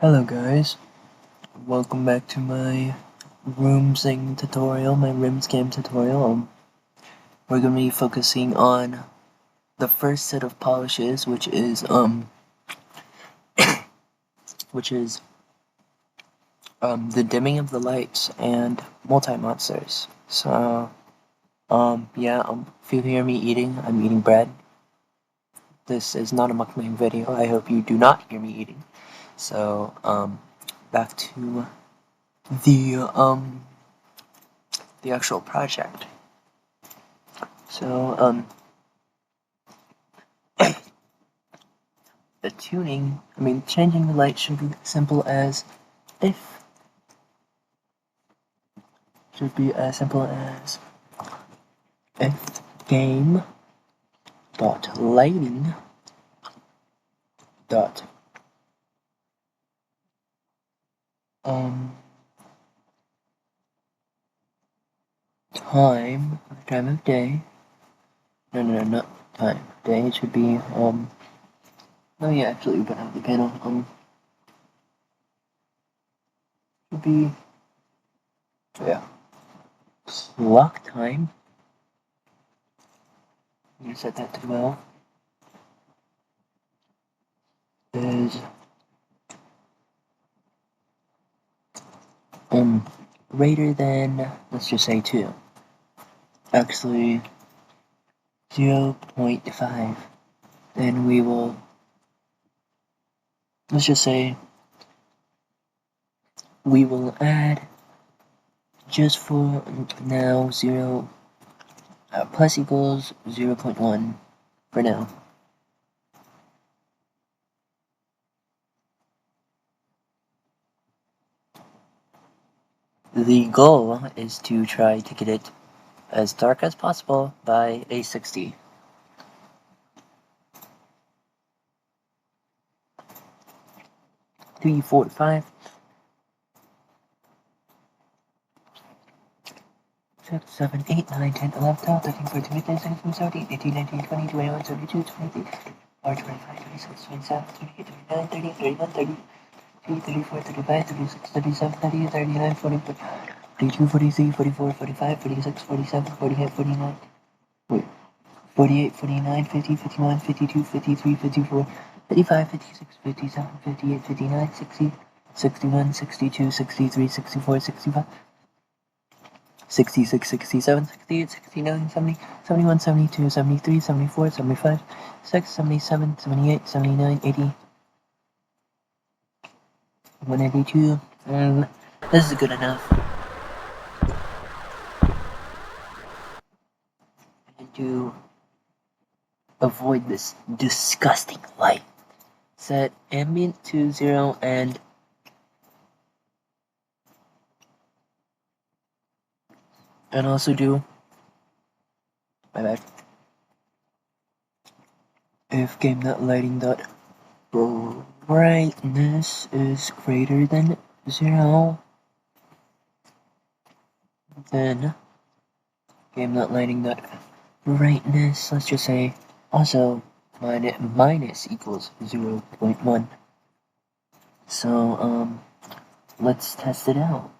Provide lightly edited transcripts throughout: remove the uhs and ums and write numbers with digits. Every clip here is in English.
Hello guys, welcome back to my Roomsgame tutorial, my Roomsgame tutorial. We're going to be focusing on the first set of polishes, which is the dimming of the lights and Multimonsters. So, if you hear me eating, I'm eating bread. This is not a mukbang video, I hope you do not hear me eating. So, back to the actual project. So, the changing the light should be simple as if game dot lighting dot time of day. No, not time. Day. It should be oh yeah, actually we don't have the panel. Should be clock time. I'm gonna set that to 12. Is greater than, let's just say 2. Actually 0.5. Then we will, let's just say we will add, just for now, 0 plus equals 0.1 for now. The goal is to try to get it as dark as possible by a 60. Three, 4, 5, 6, 7, 8, 9, 10, 11, 12, 13, 14, 15, 16, 17, 18, 19, 20, 21, 22, 23, 24, 25, 26, 27, 28, 29, 30, 31, 32, 34, 35, 36, 37, 38, 39, 40, 42, 43, 44, 45, 46, 47, 48, 49, 48, 49, 50, 51, 52, 53, 54, 55, 56, 57, 58, 59, 60, 61, 62, 63, 64, 65, 66, 67, 68, 69, 70, 71, 72, 73, 74, 75, 76, 77, 78, 79, 80, 182, and this is good enough. And to avoid this disgusting light, set ambient to 0 and also do if game.lighting.brightness is greater than 0, then game.lighting.brightness, let's just say, also minus equals 0.1. So, let's test it out.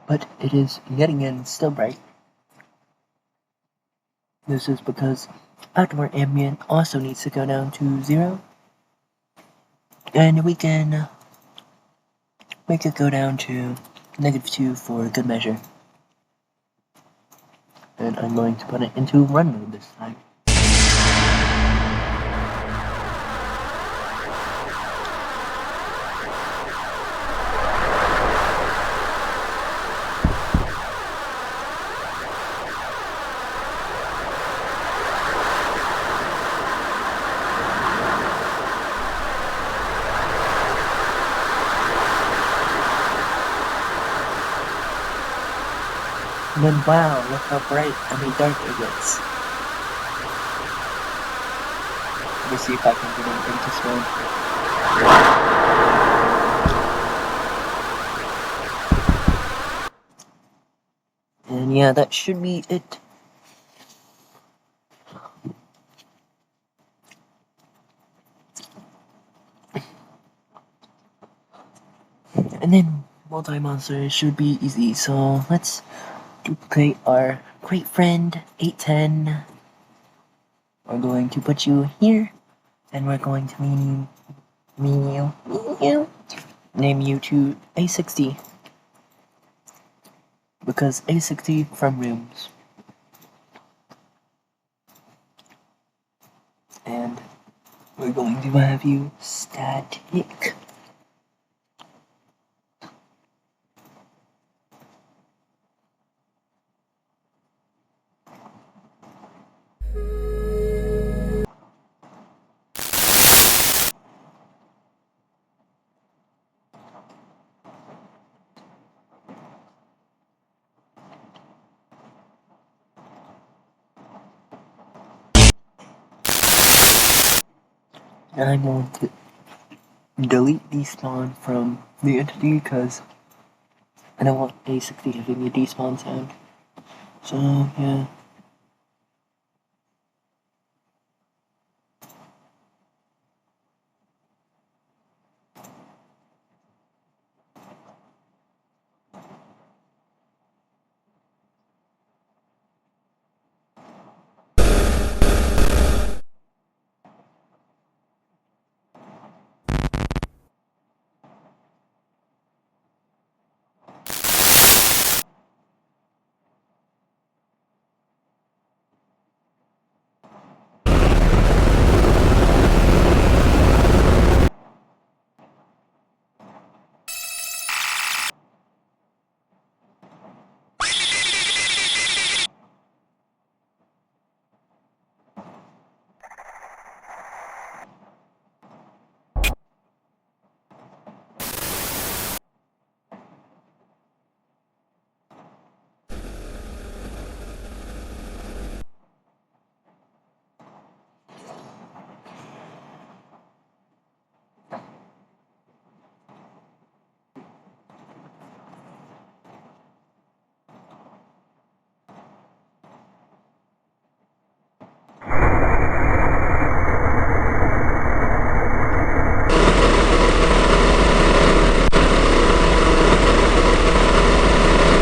But it is yet again still bright. This is because outdoor ambient also needs to go down to 0, and we can make it go down to -2 for good measure. And I'm going to put it into run mode this time. And then wow, look how bright, dark it gets. Let me see if I can get it into swim. And yeah, that should be it. And then Multimonsters should be easy, so let's duplicate our great friend 810. We're going to put you here, and we're going to name you to A60, because A60 from Rooms. And we're going to have you static. And I'm going to delete despawn from the entity because I don't want A60 having the despawn sound. So yeah.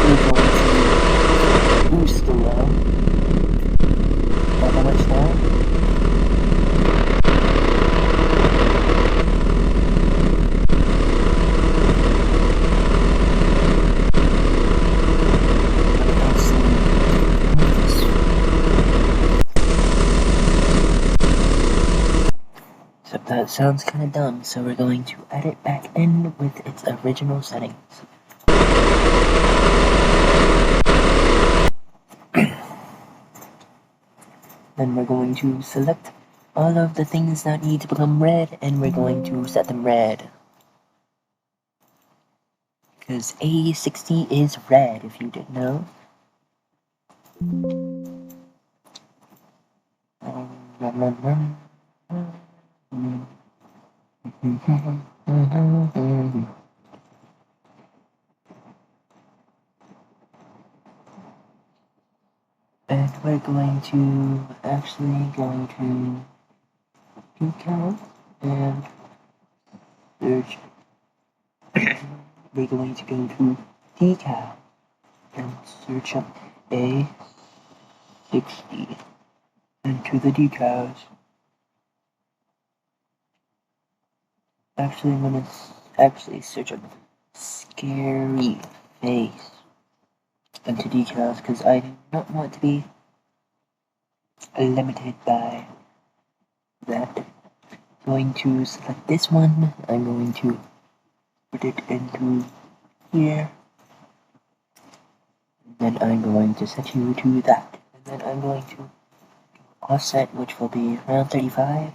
We're going to boost the low. How much now? Except that sounds kinda dumb, so we're going to add it back in with its original settings. Then we're going to select all of the things that need to become red, and we're going to set them red. Because A60 is red, if you didn't know. And we're going to decal and search. We're going to go to decal and search up A60 into the decals. Actually, I'm gonna search up scary face into decals because I do not want to be limited by that. Going to select this one. I'm going to put it into here. Then I'm going to set you to that. And then I'm going to offset, which will be around 35.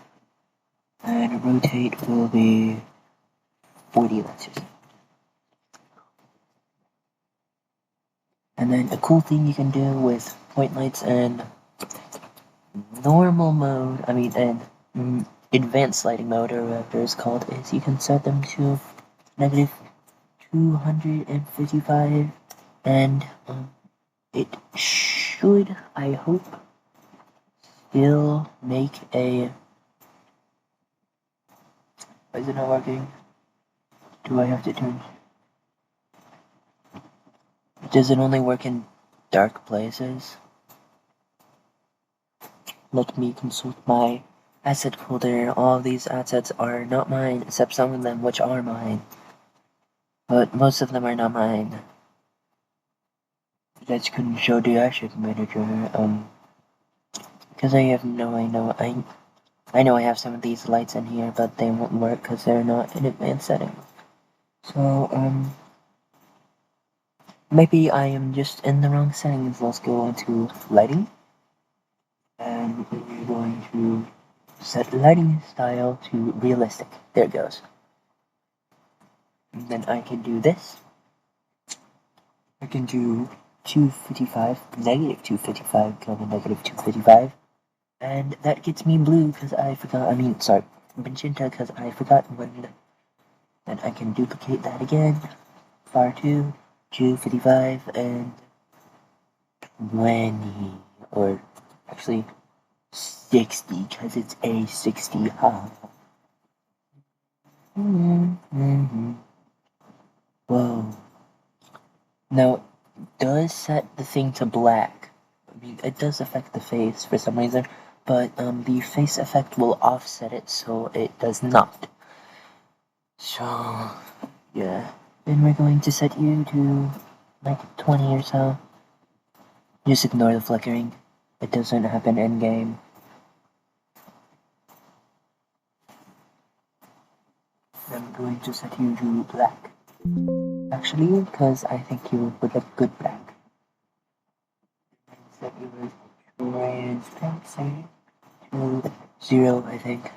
And rotate will be 40, let's just say. And then a cool thing you can do with point lights and normal mode, and advanced lighting mode, or whatever it's called, is you can set them to negative 255, and it should, I hope, still make a... Why is it not working? Do I have to turn... Does it only work in dark places? Let me consult my asset folder. All of these assets are not mine, except some of them which are mine. But most of them are not mine. That couldn't show the asset manager, because I have I know I have some of these lights in here, but they won't work because they're not in advanced settings. So, maybe I am just in the wrong settings. Let's go into lighting. And we're going to set lighting style to realistic. There it goes. And then I can do this. I can do 255, negative 255, negative 255. And that gets me blue because I forgot, magenta because I forgot when. And I can duplicate that again. Far 2, 255, and 20. Or actually 60 because it's a 60. Whoa. Now, it does set the thing to black. It does affect the face for some reason, but the face effect will offset it, so it does not. So, yeah. Then we're going to set you to like 20 or so. Just ignore the flickering. It doesn't happen in game. I'm going to set you to black. Actually, because I think you would look good black. Set your transparency to 0, I think.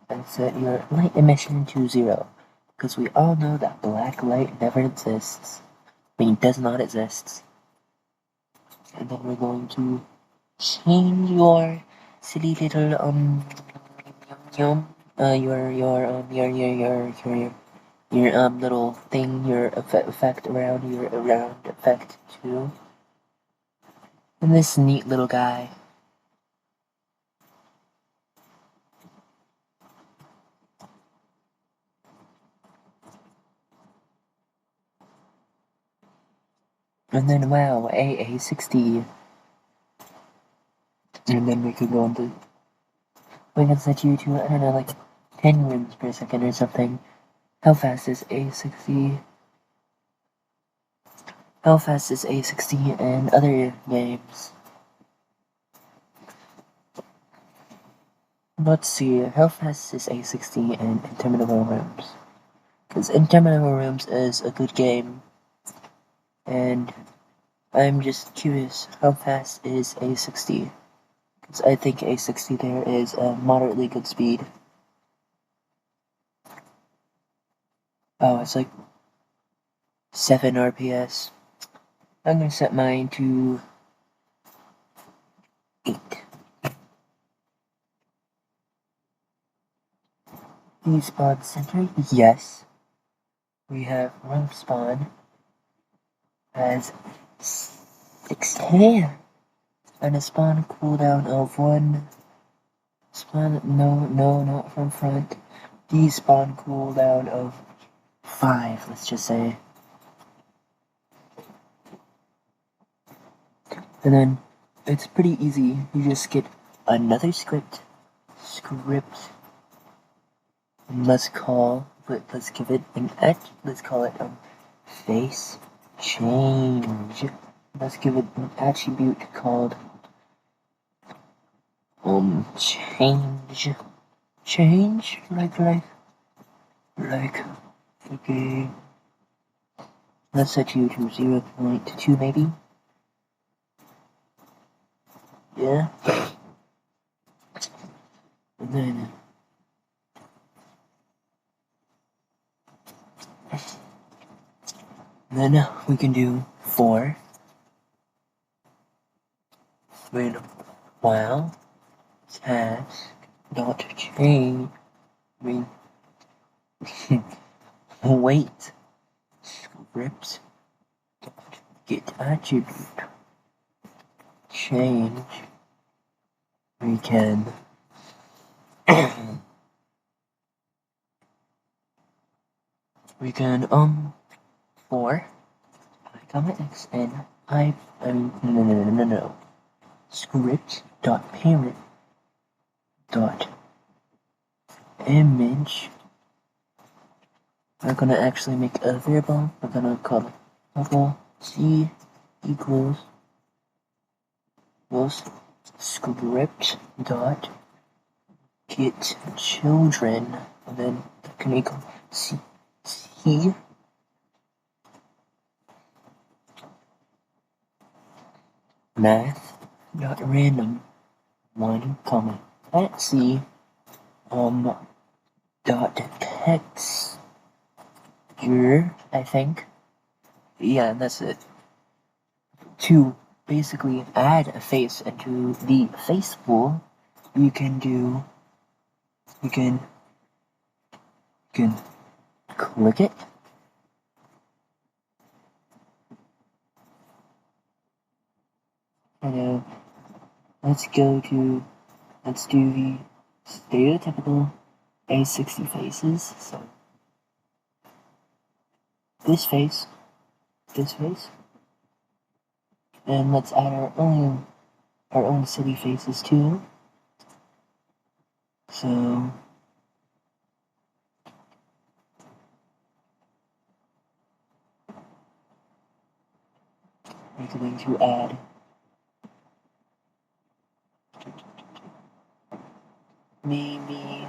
And set your light emission to 0. Because we all know that black light never exists. Does not exist. And then we're going to change your silly little your little thing, your effect around your round effect too. And this neat little guy. And then wow, AA60. And then we could go into, we can set you to, I don't know, like 10 rooms per second or something. How fast is A60? How fast is A60 in other games? Let's see, how fast is A60 in Interminable Rooms? Because Interminable Rooms is a good game, and I'm just curious, how fast is A60? Because I think A60 there is a moderately good speed. Oh, it's like 7 RPS. I'm gonna set mine to 8. Despawn center, yes. We have room spawn as 60 and a spawn cooldown of 1. Spawn, no, not from front. Despawn cooldown of 5, let's just say. And then it's pretty easy. You just get another script. Let's give it an let's call it face change. Let's give it an attribute called change like okay. Let's set you to 0.2 maybe. Yeah. And then we can do 4. when while task dot change mean wait script get attribute change we can for I comma x and no script dot parent dot image. We're gonna actually make a variable. We're gonna call it level c equals script dot get children, and then can equal c math dot random 1 comma at c dot text I think. Yeah, that's it. To basically add a face into the face pool, you can click it. And let's do the stereotypical A60 faces. So this face, and let's add our own city faces too. So we're going to add maybe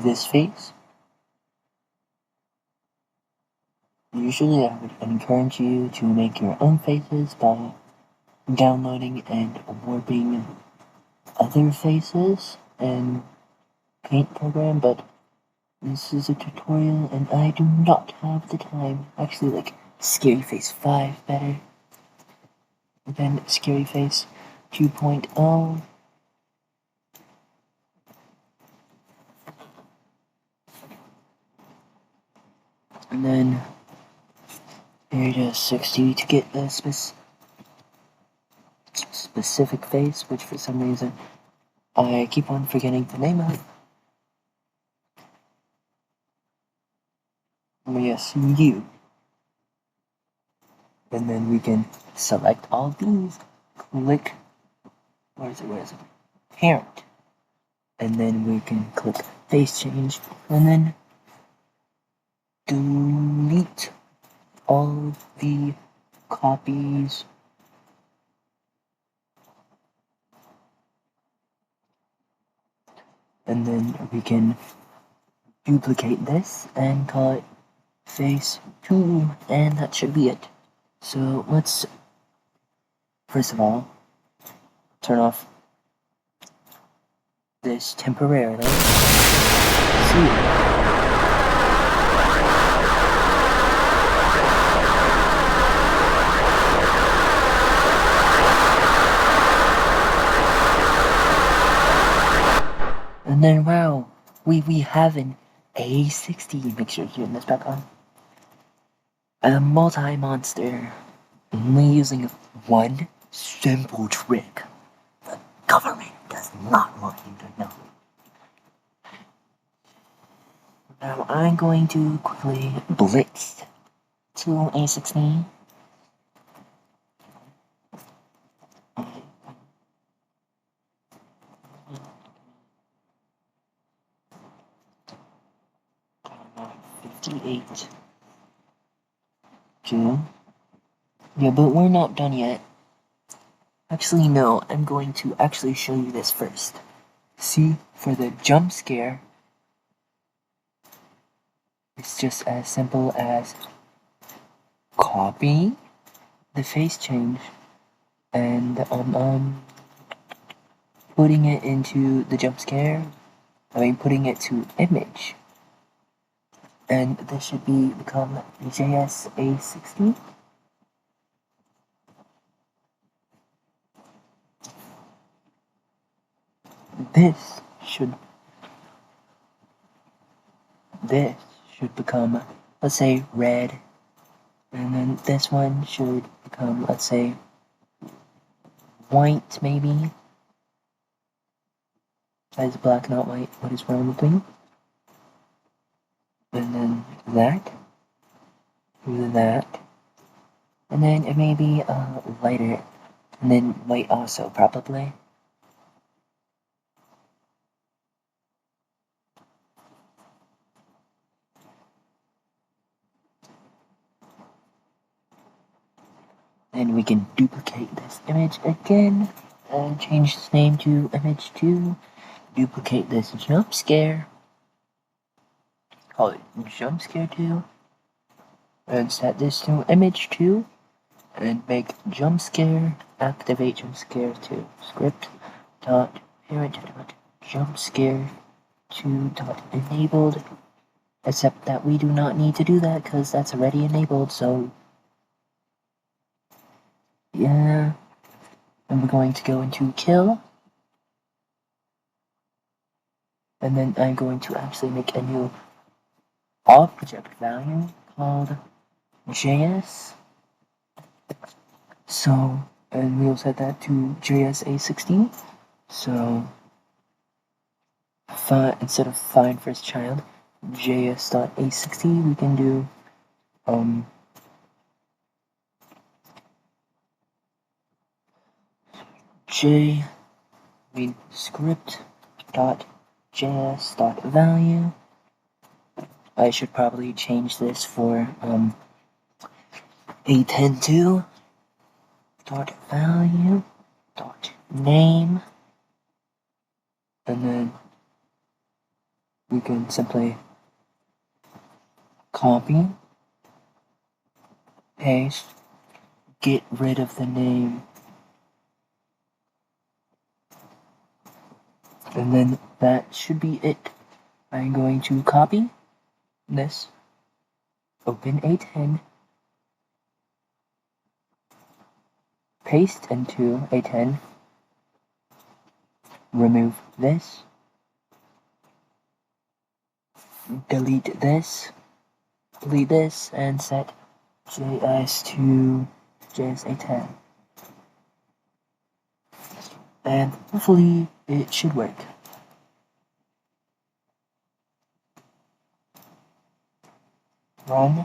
this face. Usually I would encourage you to make your own faces by downloading and warping other faces and paint program, but this is a tutorial and I do not have the time. Actually, like Scary Face 5 better than Scary Face 2.0. And then area 60 to get a specific face, which for some reason I keep on forgetting the name of. Yes, you. And then we can select all these, click, where is it? Parent. And then we can click face change, and then delete all the copies. And then we can duplicate this and call it face 2, and that should be it. So let's first of all turn off this temporarily. See. And then wow, we have an A60. Make sure you turn this back on. A multi-monster. Only using one simple trick. The government does not want you to know. Now I'm going to quickly blitz to A16. $58. June. Yeah, but we're not done yet. Actually, no, I'm going to actually show you this first. See, for the jump scare, it's just as simple as copying the face change and putting it into the jump scare. Putting it to image, and this should become JSA60. This should become, let's say, red, and then this one should become, let's say, white, maybe. As black, not white. What is wrong with me? And then that, and then it may be lighter, and then white also, probably. Then we can duplicate this image again and change its name to image 2. Duplicate this jump scare, call it jump scare 2, and set this to image 2, and make jump scare, activate jump scare 2, script dot parent dot jump scare 2 dot enabled, except that we do not need to do that because that's already enabled, so yeah. And we're going to go into kill, and then I'm going to actually make a new object value called JS. So, and we'll set that to JSA16. So, instead of find first child, JS.A60, we can do script dot JS dot value. I should probably change this for A102 dot value dot name, and then we can simply copy, paste, get rid of the name, and then that should be it. I'm going to copy this, open A10, paste into A10, remove this, delete this, and set JS to JS A10. And hopefully it should work. Run.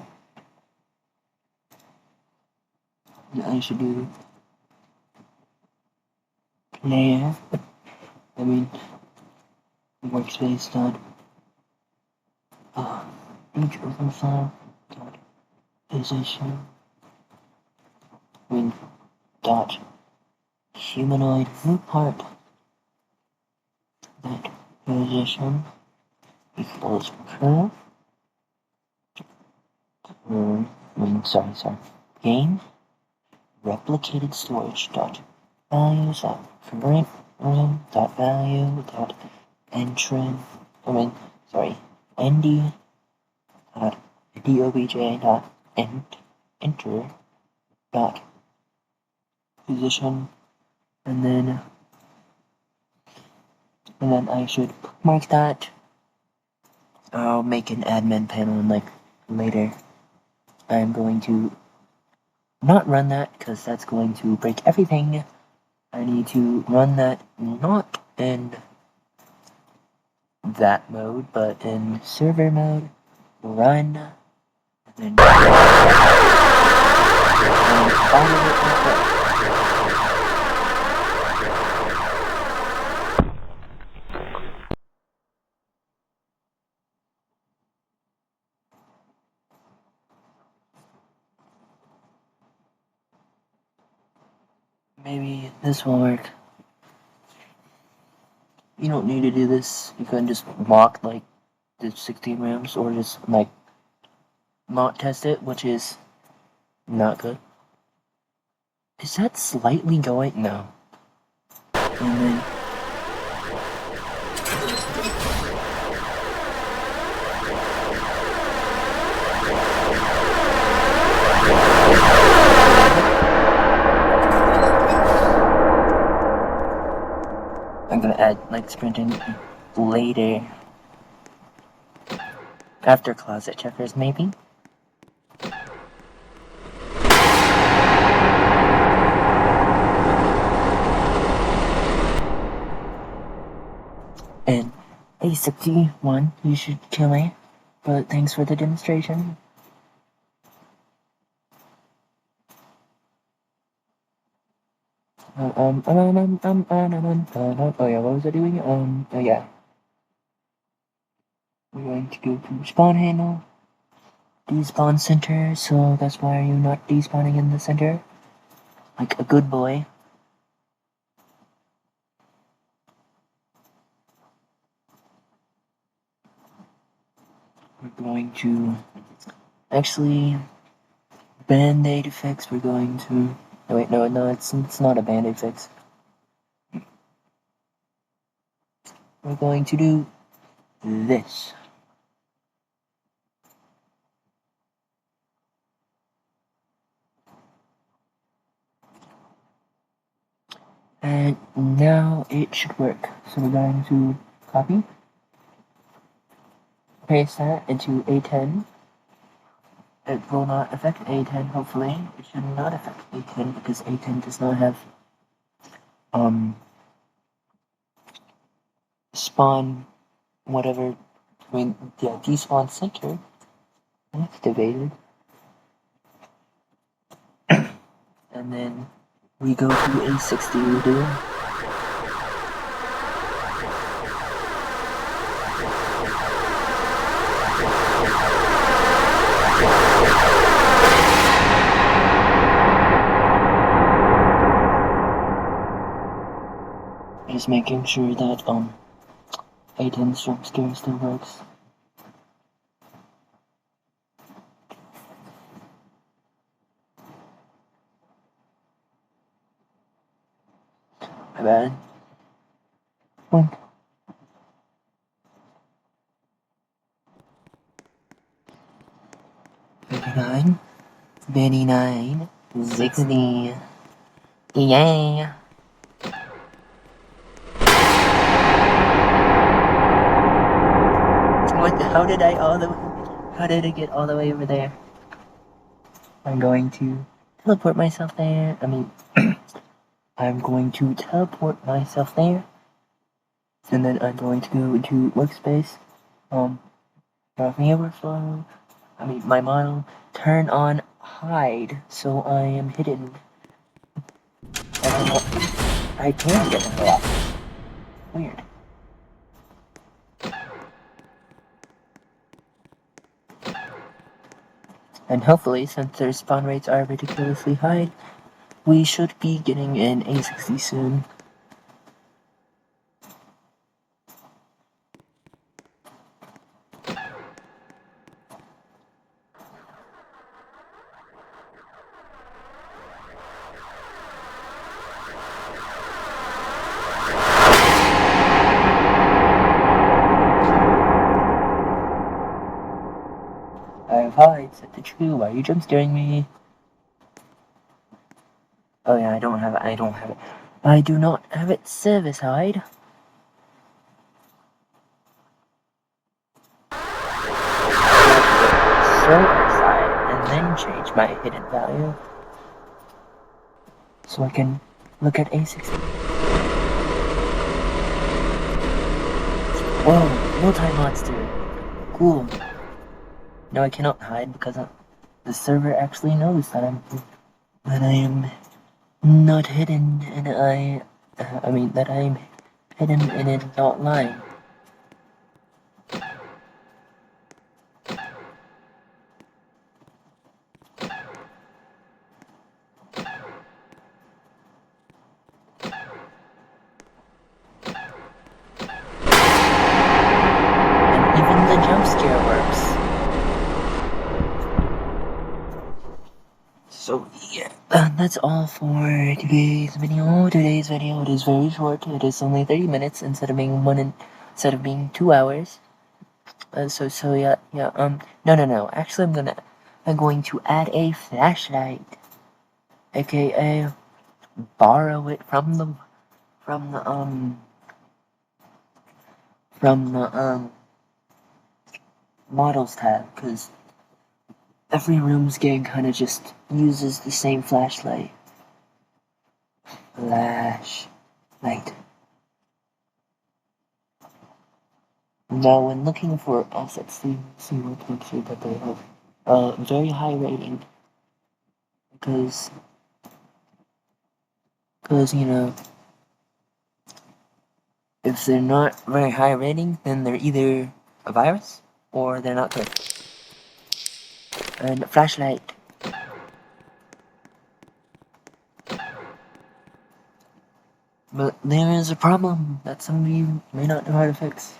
I should do player. Workspace dot each open file dot position dot humanoid root part that position equals curve. Game replicated storage dot values dot current room dot value dot entrant. ND dot dobj dot enter dot position, and then I should mark that. I'll make an admin panel later. I'm going to not run that because that's going to break everything. I need to run that not in that mode, but in server mode. Run, and then follow it. Maybe this will work. You don't need to do this. You can just mock like the 16 rooms or just like not test it, which is not good. Is that slightly going? No. And then I'm gonna add like sprinting later. After closet checkers, maybe? And A61, you should kill me. But thanks for the demonstration. Oh yeah, what was I doing? Oh yeah. We're going to go to spawn handle, despawn center, so that's why you're not despawning in the center. Like a good boy. We're going to actually band-aid fix. We're going to wait, no, it's not a band-aid fix. We're going to do this. And now it should work. So we're going to copy, paste that into A10. It will not affect A10, hopefully. It should not affect A10 because A10 does not have spawn whatever, I mean, yeah, despawn center activated. And then we go to A60 redo. Just making sure that A10's jump scare still works. My bad. Boink. $59, $59, $60. Yeah. What? How did I get all the way over there? I'm going to teleport myself there. I'm going to teleport myself there. And then I'm going to go into workspace. Drafting overflow. My model. Turn on hide, so I am hidden. I can get the office. Weird. And hopefully, since their spawn rates are ridiculously high, we should be getting an A60 soon. I have hide set to true. Why are you jump scaring me? Oh yeah, I don't have it. I do not have it service hide. Server side and then change my hidden value. So I can look at A60. Whoa, multi-monster. Cool. No, I cannot hide because the server actually knows that I am not hidden, and that I'm hidden and it's not lying. yeah, that's all for today's video. Today's video, it is very short. It is only 30 minutes instead of being 2 hours. So yeah, no. Actually, I'm going to add a flashlight, aka borrow it from the from the models tab, because every Roomsgame kind of just uses the same flashlight. Flashlight. Now, when looking for assets, see what makes sure that they have a very high rating, because you know, if they're not very high rating, then they're either a virus or they're not good. And flashlight. But there is a problem that some of you may not know how to fix.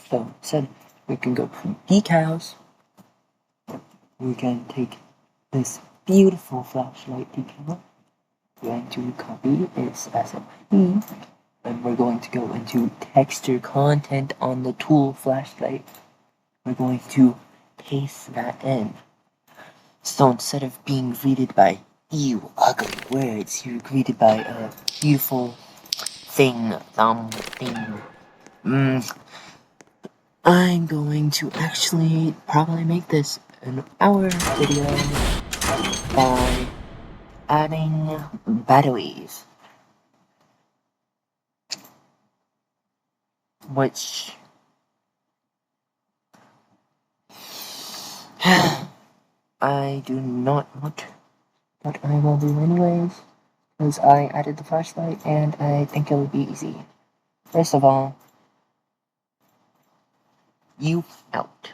So instead, we can go for decals. We can take this beautiful flashlight decal. We're going to copy its asset ID, and we're going to go into texture content on the tool flashlight. We're going to paste that in. So instead of being greeted by "you ugly words," you're greeted by a beautiful thing. I'm going to actually probably make this an hour video by adding batteries, which I do not want, but I will do anyways, because I added the flashlight and I think it'll be easy. First of all, you out.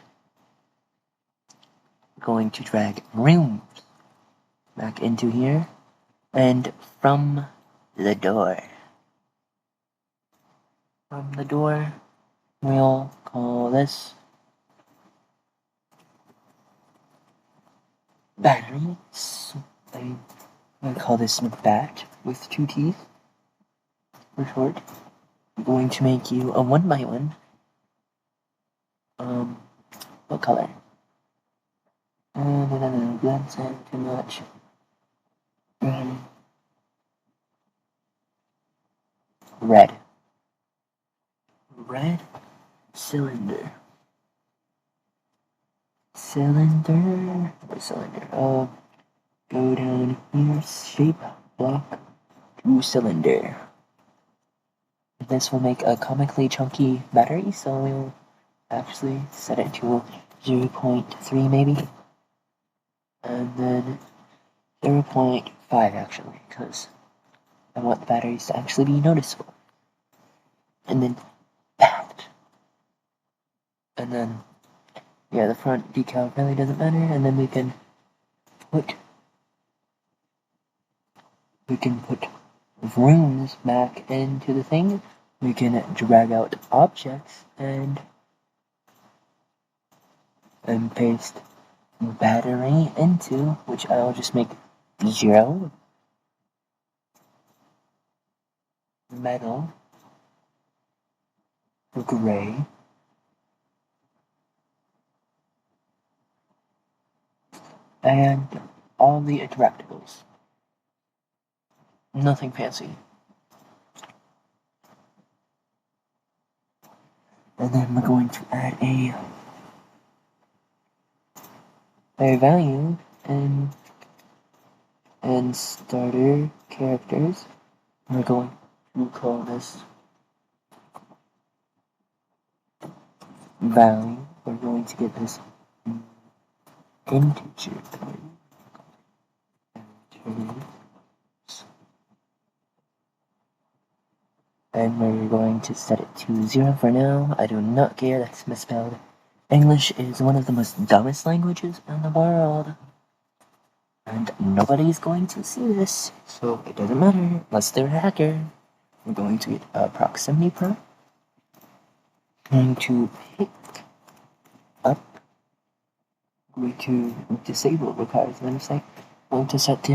Going to drag rooms back into here, and from the door, we'll call this battery. I'm going to call this bat with 2 teeth for short. I'm going to make you a 1x1. What color? No, blends in too much. Red cylinder. Go down here, shape, block, to cylinder. This will make a comically chunky battery, so we'll actually set it to 0.3 maybe. And then 0.5 actually, because I want the batteries to actually be noticeable. And then that. And then, yeah, the front decal really doesn't matter, and then we can put rooms back into the thing. We can drag out objects and paste battery into, which I'll just make 0, metal, gray, and all the interactables. Nothing fancy. And then we're going to add a value and starter characters. We're going to call this value. We're going to get this integer value. And we're going to set it to 0 for now. I do not care, that's misspelled. English is one of the most dumbest languages in the world. And nobody's going to see this, so it doesn't matter unless they're a hacker. We're going to get a proximity prompt. Going to pick up. Going to disable requires limit site going to set the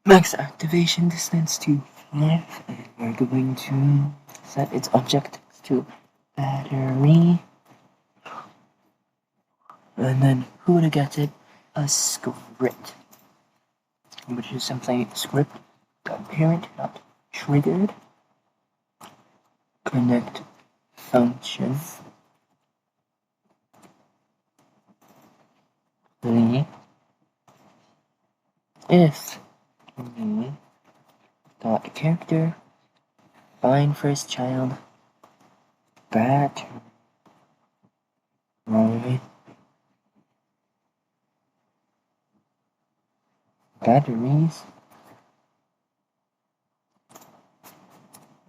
max activation distance to 5, and we're going to set its object to battery. And then who would get it? A script, which is simply script parent not triggered connect function 3 if me dot character find first child battery batteries,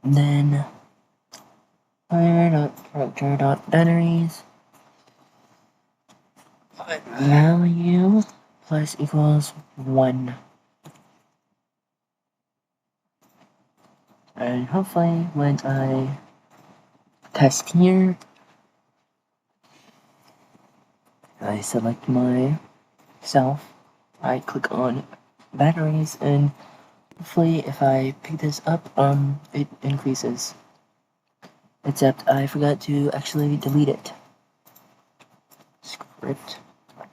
then fire dot character dot batteries value plus equals 1. And hopefully when I test here, I select myself, I click on batteries, and hopefully if I pick this up, it increases. Except I forgot to actually delete it. Script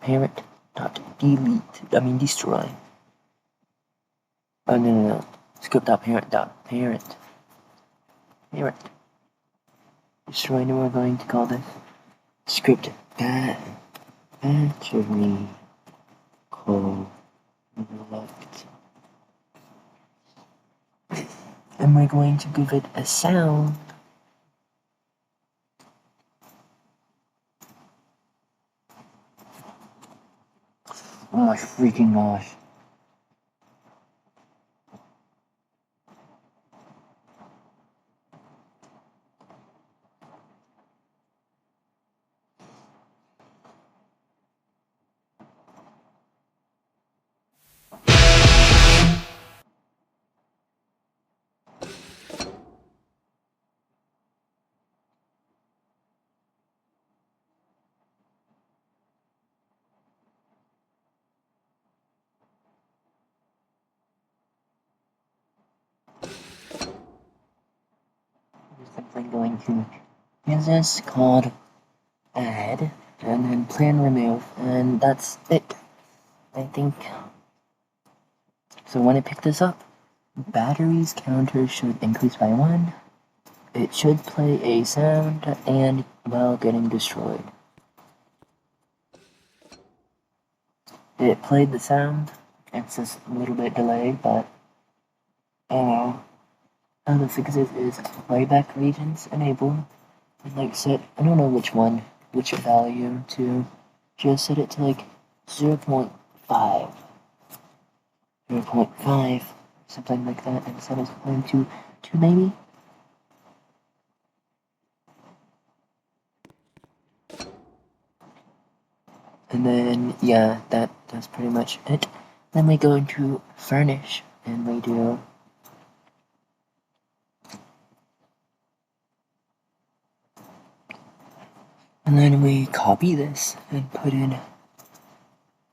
parent dot delete. I mean destroy. Oh no. Script dot parent dot parent. Parent. Destroy, and we're going to call this script battery collect. And we're going to give it a sound. Oh my freaking gosh. I'm going to use this called add and then plan remove, and that's it, I think. So when I pick this up, batteries counter should increase by 1. It should play a sound and while getting destroyed. It played the sound. It's just a little bit delayed, but how the fix it is playback regions enable, and like set, I don't know which value to just set it to like 0.5, 0.5, something like that, and set its volume to 2 maybe. And then, yeah, that's pretty much it. Then we go into furnish, and we do and then we copy this and put in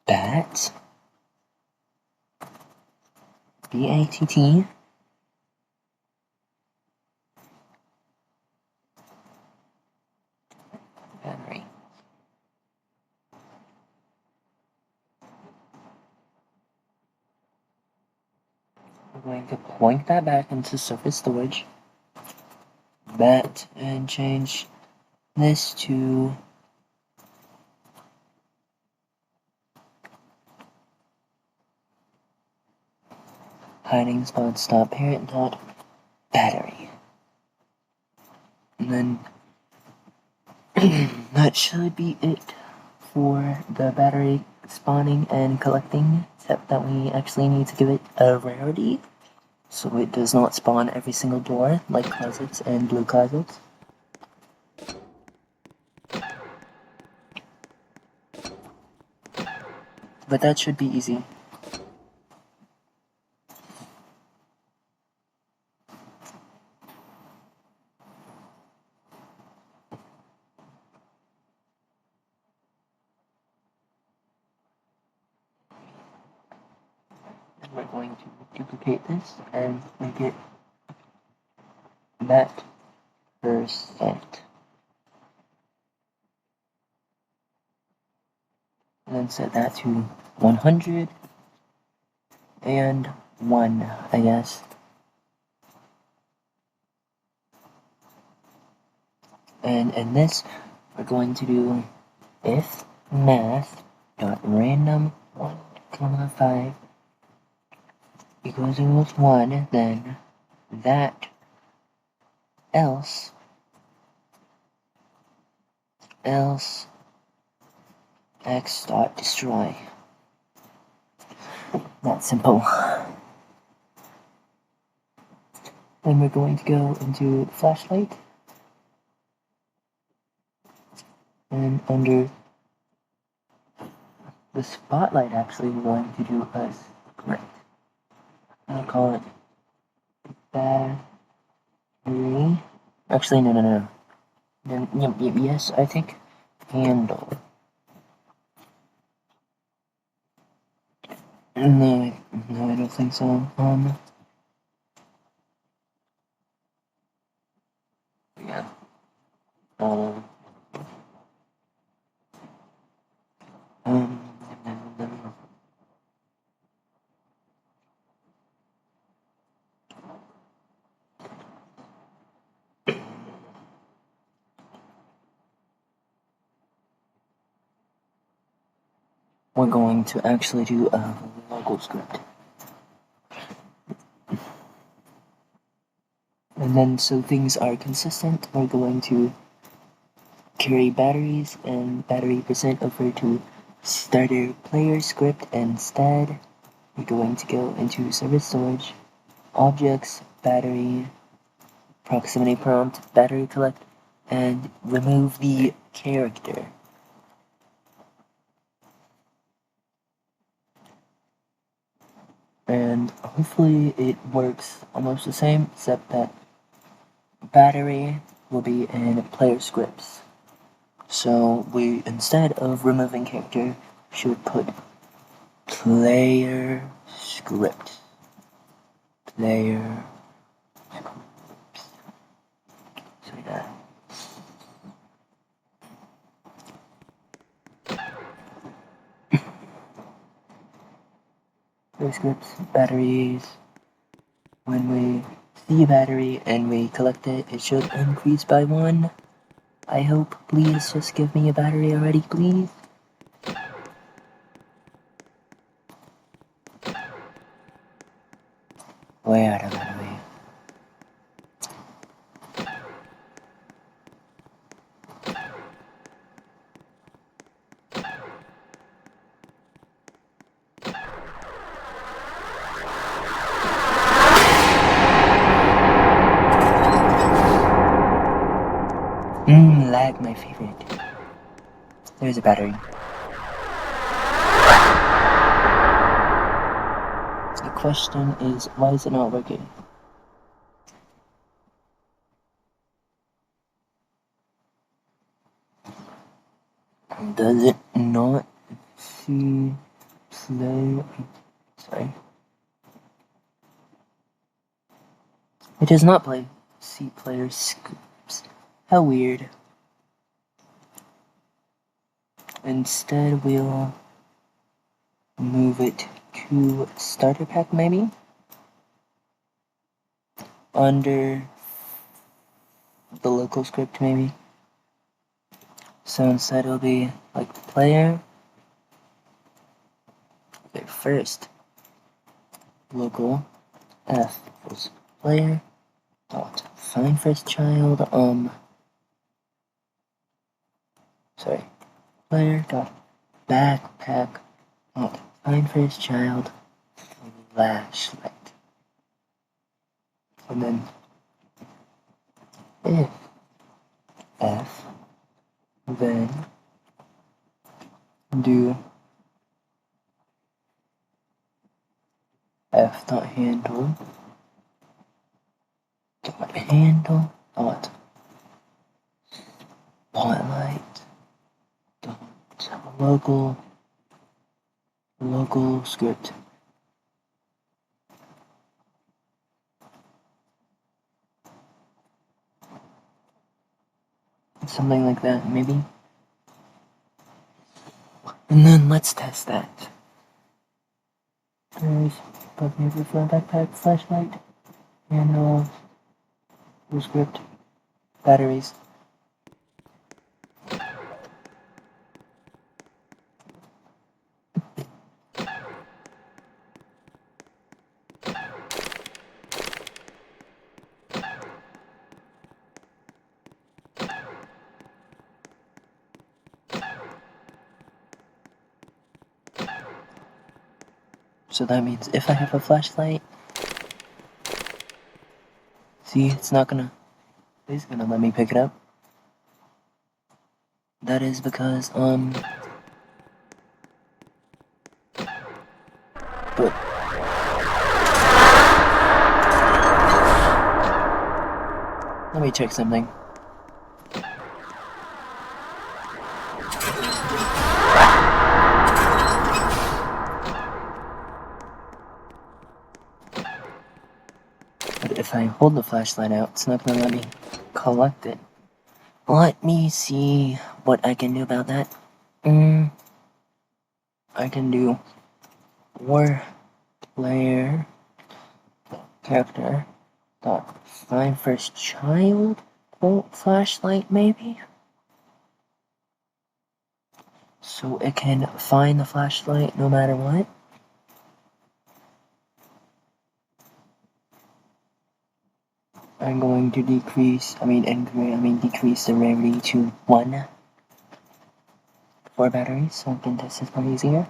bat, B-A-T-T, battery. We're going to point that back into surface storage, bat, and change this to hiding spot stop parent dot battery. And then that should be it for the battery spawning and collecting, except that we actually need to give it a rarity, so it does not spawn every single door like closets and blue closets. But that should be easy. we're going to duplicate this and make it that percent. And then set that to 100 and 1, I guess. And in this, we're going to do if math dot random 1, 5 equals 1, then that else x dot destroy. That's simple. Then we're going to go into flashlight, and under the spotlight, actually, we're going to do a script. I'll call it battery. Actually, no. Yes, I think handle. No, I don't think so. Yeah. Um, we're going to actually do a local script. And then, so things are consistent, we're going to carry batteries and battery percent over to starter player script. Instead, we're going to go into service storage, objects, battery, proximity prompt, battery collect, and remove the character. And hopefully it works almost the same, except that battery will be in player scripts. So we, instead of removing character, should put player script. Player scripts. So that. Player scripts, batteries. When we see a battery and we collect it, it should increase by 1. I hope. Please just give me a battery already, please. Way out of my way. Lag, my favorite. There's a battery. The question is, why is it not working? Does it not see play? Sorry. It does not play C player scripts. How weird. Instead, we'll move it to starter pack, maybe? Under the local script, maybe? So instead it'll be like player. Okay, first local F equals player dot find first child sorry, player dot backpack dot find first child flashlight. And then if F, then do F dot handle dot spotlight dot local script. Something like that, maybe. And then let's test that. There's plug paper for a backpack, flashlight, and script, batteries. So that means if I have a flashlight, see, it's gonna let me pick it up. That is because, but let me check something. But if I hold the flashlight out, it's not gonna let me collect it. Let me see what I can do about that. I can do player character dot find first child quote flashlight maybe, so it can find the flashlight no matter what. I'm going to decrease the rarity to 1 for batteries so I can test this more easier.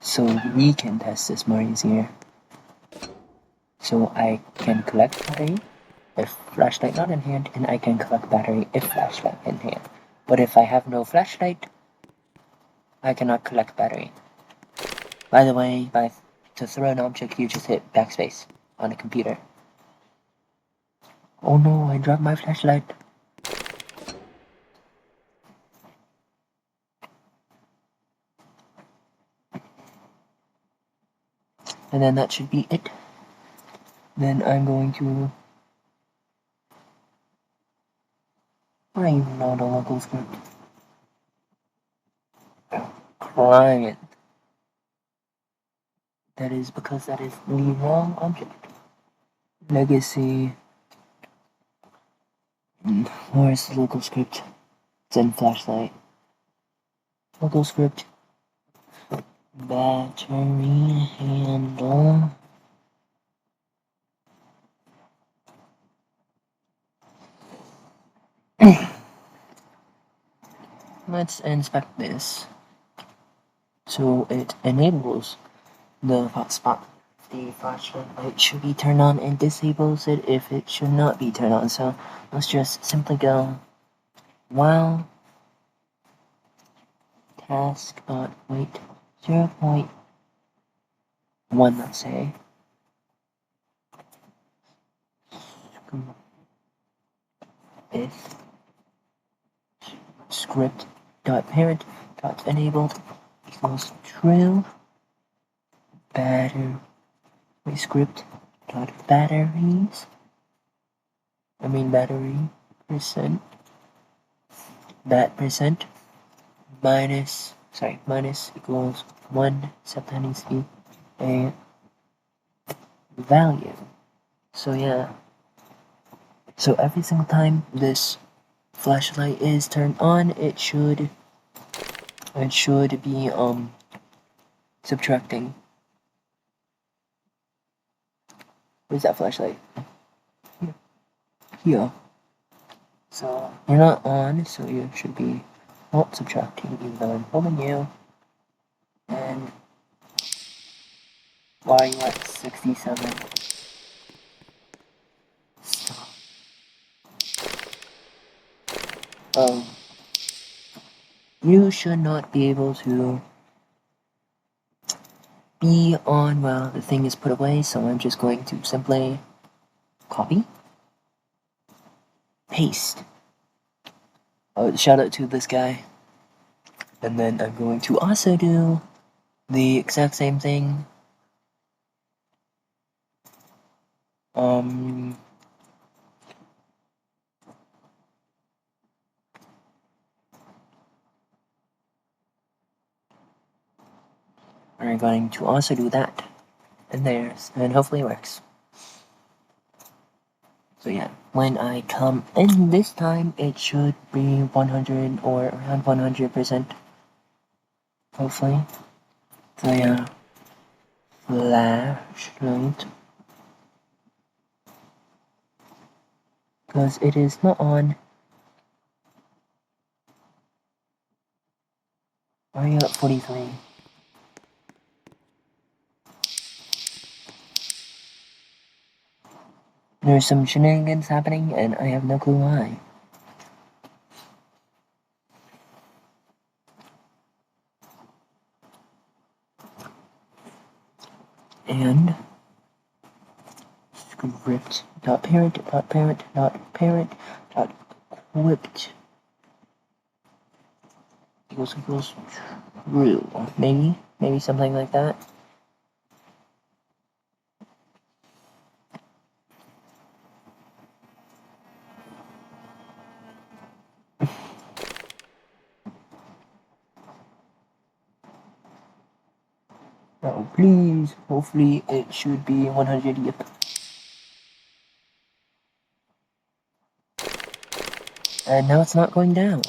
So we can test this more easier. So I can collect battery if flashlight not in hand, and I can collect battery if flashlight in hand. But if I have no flashlight, I cannot collect battery. By the way, to throw an object, you just hit backspace on a computer. Oh no, I dropped my flashlight. And then that should be it. Then I'm going to... I don't even know the local script. Client. That is because that is the wrong object. Legacy. Where's the local script? It's in flashlight. Local script. Battery handle. Let's inspect this. So it enables the hotspot. The flashlight should be turned on and disables it if it should not be turned on. So let's just simply go while task wait 0.1, let's say. If script dot parent dot enabled equals true, battery script dot batteries, battery percent, that percent minus equals 1, except that needs to be a value. So yeah, so every single time this flashlight is turned on, it should be subtracting. Where's that flashlight? Here. So you're not on, so you should be not subtracting, even though I'm holding you. And why are you at 67? Stop. You should not be able to be on while the thing is put away, so I'm just going to simply copy, paste. Shout out to this guy. And then I'm going to also do the exact same thing. We're going to also do that and theirs, and hopefully it works. So yeah, when I come in this time, it should be 100 or around 100%. Hopefully. So yeah, flashlight. Because it is not on. Why are you at 43? There's some shenanigans happening, and I have no clue why. And script dot parent dot parent dot parent dot equipped equals true. Maybe something like that. Oh, please. Hopefully it should be 100. Yep. And now it's not going down.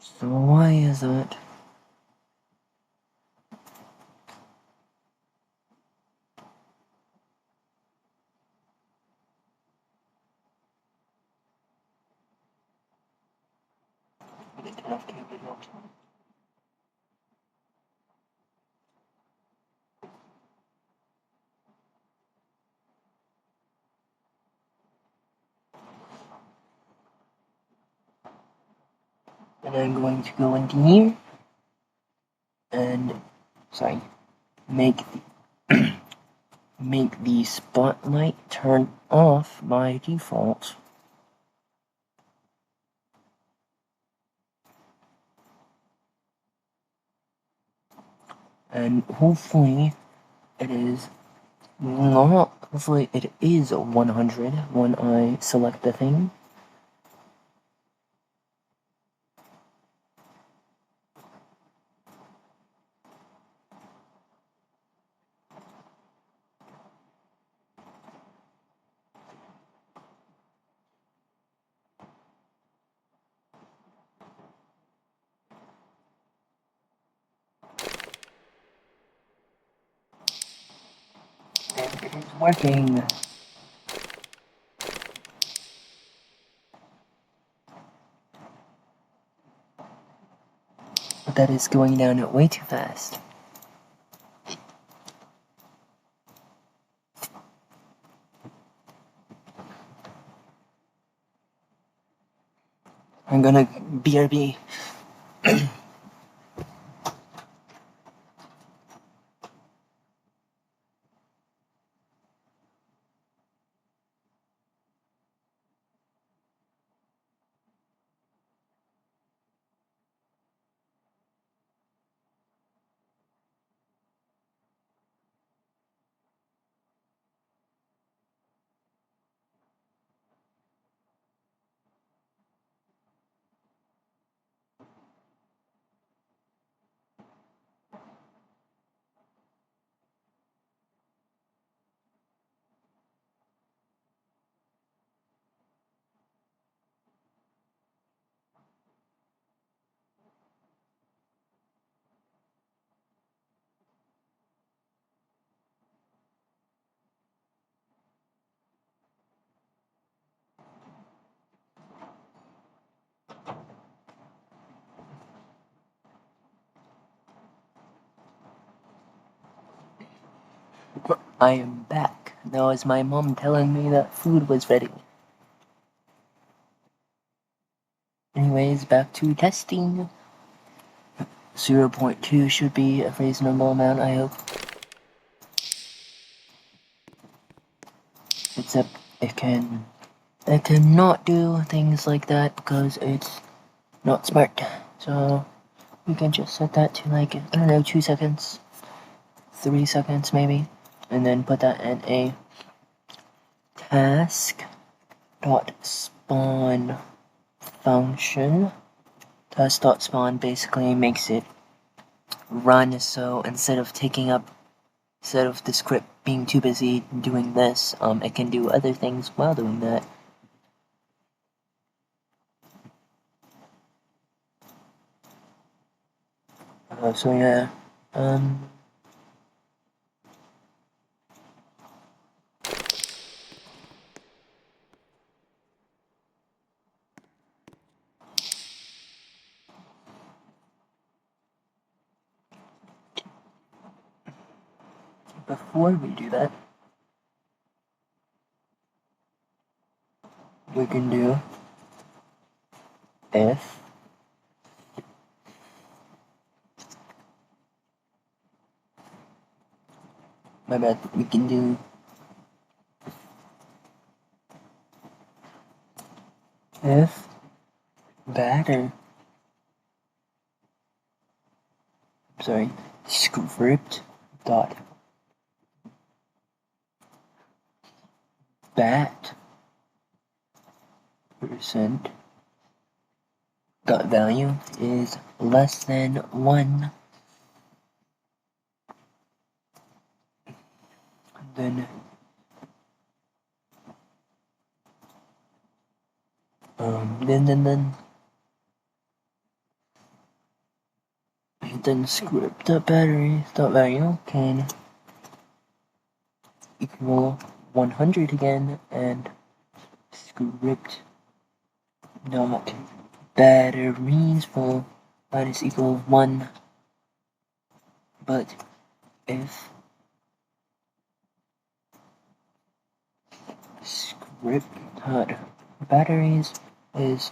So why is that? And I'm going to go into here and make the spotlight turn off by default. And hopefully it is 100 when I select the thing. And it is working. But that is going down way too fast. I'm gonna BRB. I am back. That was my mom telling me that food was ready. Anyways, back to testing. 0.2 should be a reasonable amount, I hope. Except it cannot do things like that because it's not smart. So we can just set that to like, I don't know, 2 seconds, 3 seconds maybe, and then put that in a task dot spawn function. Task dot spawn basically makes it run, so instead of the script being too busy doing this, it can do other things while doing that. So yeah, before we do that, we can do if we can do if script dot bat percent dot value is less than 1, then script dot battery dot value can equal 100 again, and script dot batteries will minus equal 1, but if script dot batteries is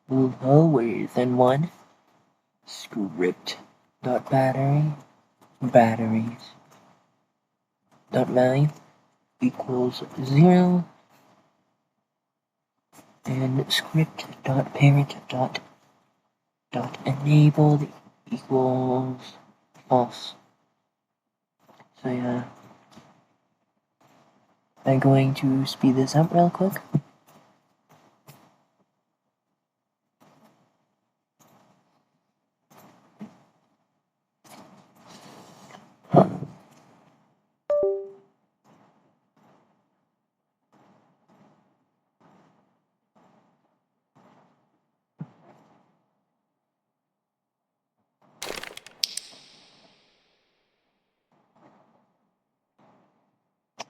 lower than 1, script dot batteries dot value equals 0, and script dot parent dot enabled equals false. So yeah, I'm going to speed this up real quick.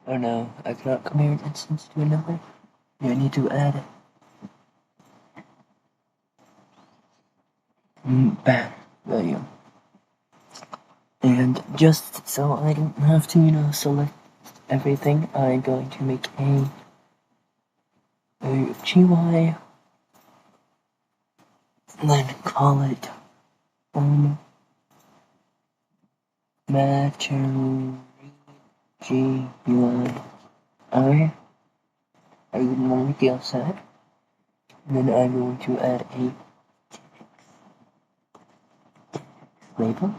Oh no, I cannot compare an instance to another. I need to add back value. And just so I don't have to, select everything, I'm going to make a GUI and then call it Material GUI. I would want to get set. And then I'm going to add a label.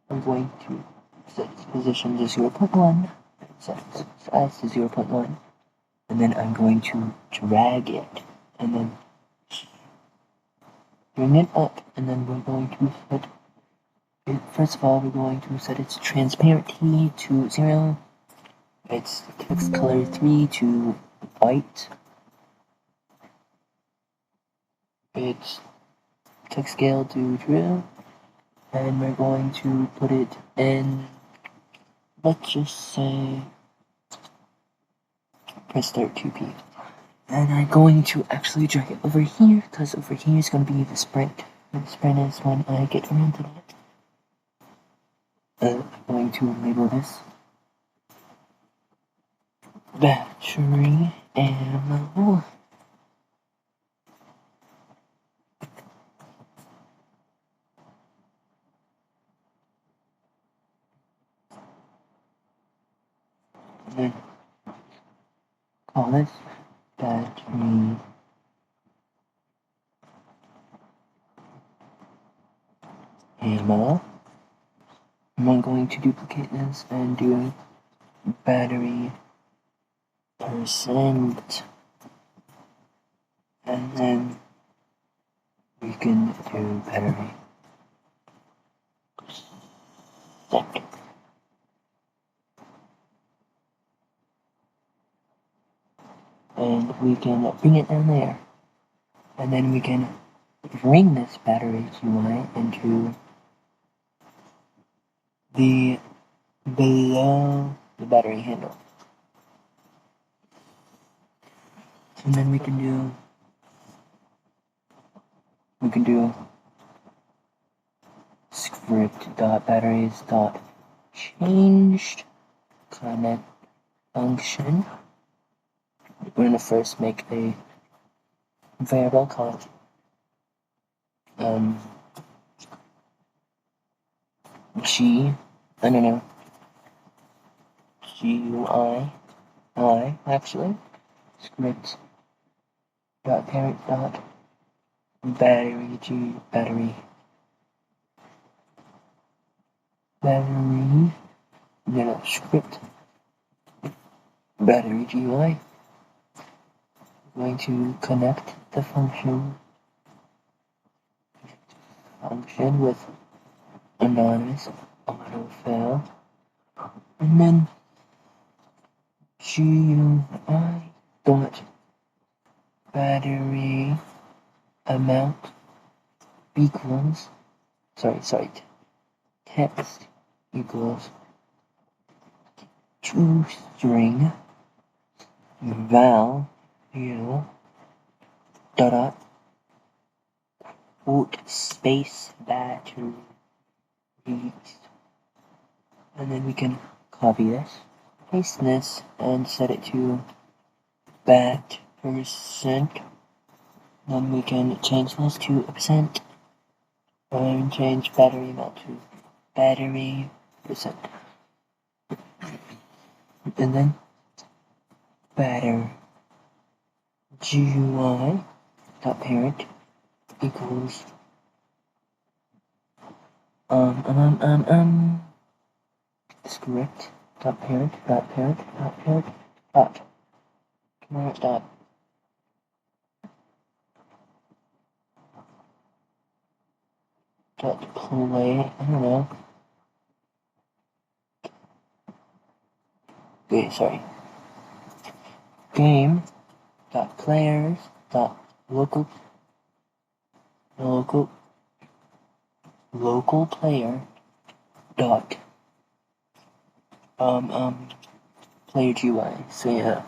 I'm going to set its position to 0.1, set its size to 0.1, and then I'm going to drag it, and then bring it up, and then we're going to set it, first of all, we're going to set its transparency to 0, its text color 3 to white, its text scale to true, and we're going to put it in, let's just say, press start 2p. And I'm going to actually drag it over here, because over here is going to be the sprint. And the sprint is when I get around to that. I'm going to label this battery ammo. And then call this battery ammo. I'm going to duplicate this and do battery percent, and then we can do battery percent. And we can bring it down there. And then we can bring this battery GUI into the below the battery handle. And then we can do script.batteries.changed connect function. We're going to first make a variable called GUI actually script dot parent dot battery script battery GUI. We're going to connect the function with anonymous autofill, and then GUI dot battery amount equals text equals toString val dot quote space battery, and then we can copy this, paste this, and set it to bat percent. Then we can change this to a percent, and change battery amount to battery percent. And then batter GUI dot parent equals script dot parent dot parent dot parent dot parent dot play, I don't know. Wait, sorry. Game dot players dot local player dot player GUI. So yeah.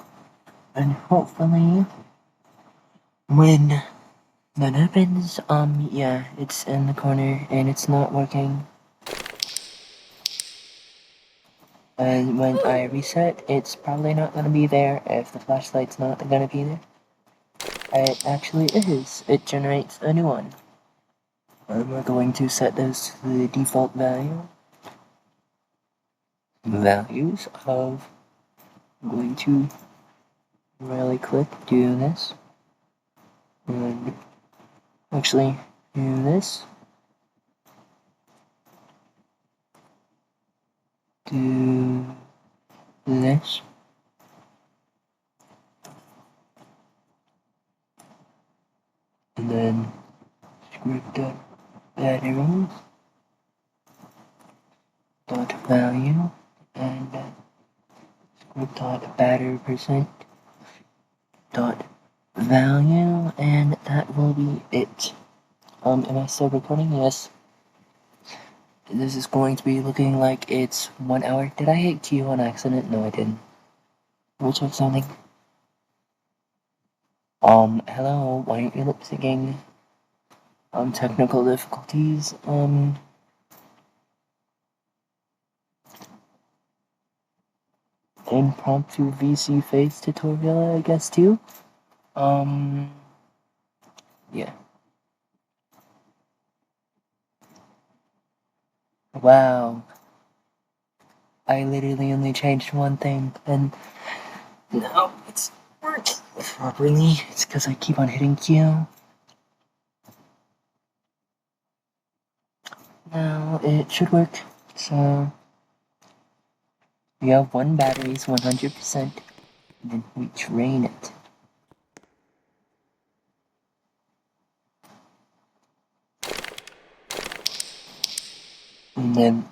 And hopefully when that happens, yeah, it's in the corner and it's not working. And when I reset, it's probably not gonna be there if the flashlight's not gonna be there. It actually is. It generates a new one. And we're going to set this to the default values of, I'm going to really quick do this. And actually do this. Do this. And then script batteries dot value and script dot batter percent dot value, and that will be it. Am I still recording? Yes. This is going to be looking like it's 1 hour. Did I hit Q on accident? No, I didn't. Let me check something. Hello, why aren't you lip syncing? Technical difficulties. Impromptu VC face tutorial, I guess, too. Yeah. Wow. I literally only changed one thing, and now it's working properly. It's because I keep on hitting Q. Now it should work, so We have one battery is 100%, and then we drain it. And then,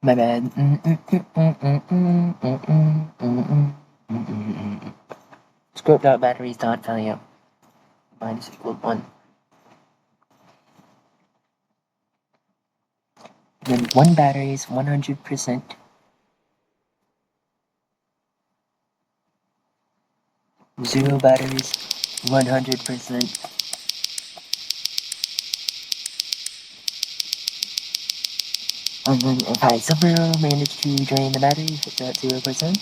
my bad. Scope.batteries dot value minus equal 1. Then one battery is 100%. 0 batteries, 100%. And then if I somehow manage to drain the battery, it's at 0%.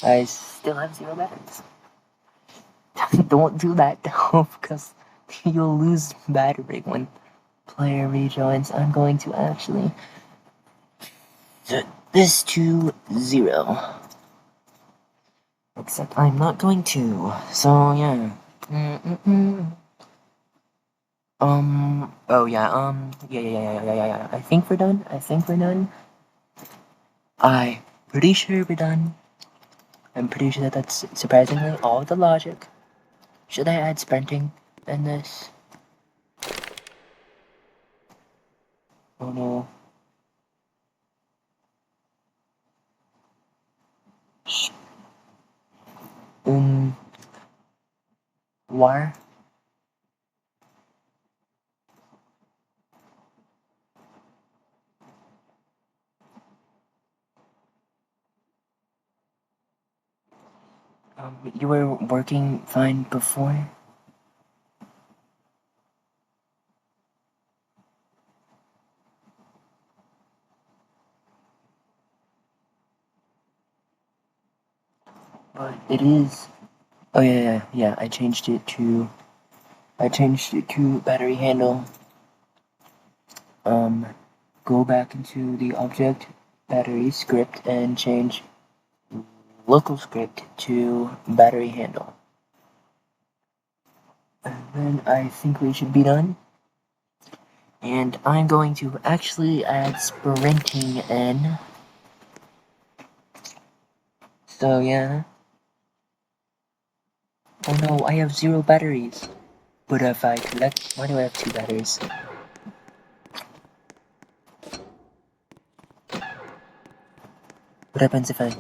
I still have 0 batteries. Don't do that though, because you'll lose battery when player rejoins. I'm going to actually set this to 0. Except I'm not going to, so yeah. Oh yeah, yeah. I think we're done. I'm pretty sure we're done. I'm pretty sure that that's surprisingly all the logic. Should I add sprinting in this? Oh no. Wire? You were working fine before? But it is. Oh yeah. I changed it to battery handle. Go back into the object battery script and change local script to battery handle. And then I think we should be done. And I'm going to actually add sprinting in. So yeah. Oh no, I have 0 batteries. But if I collect, why do I have 2 batteries? What happens if I...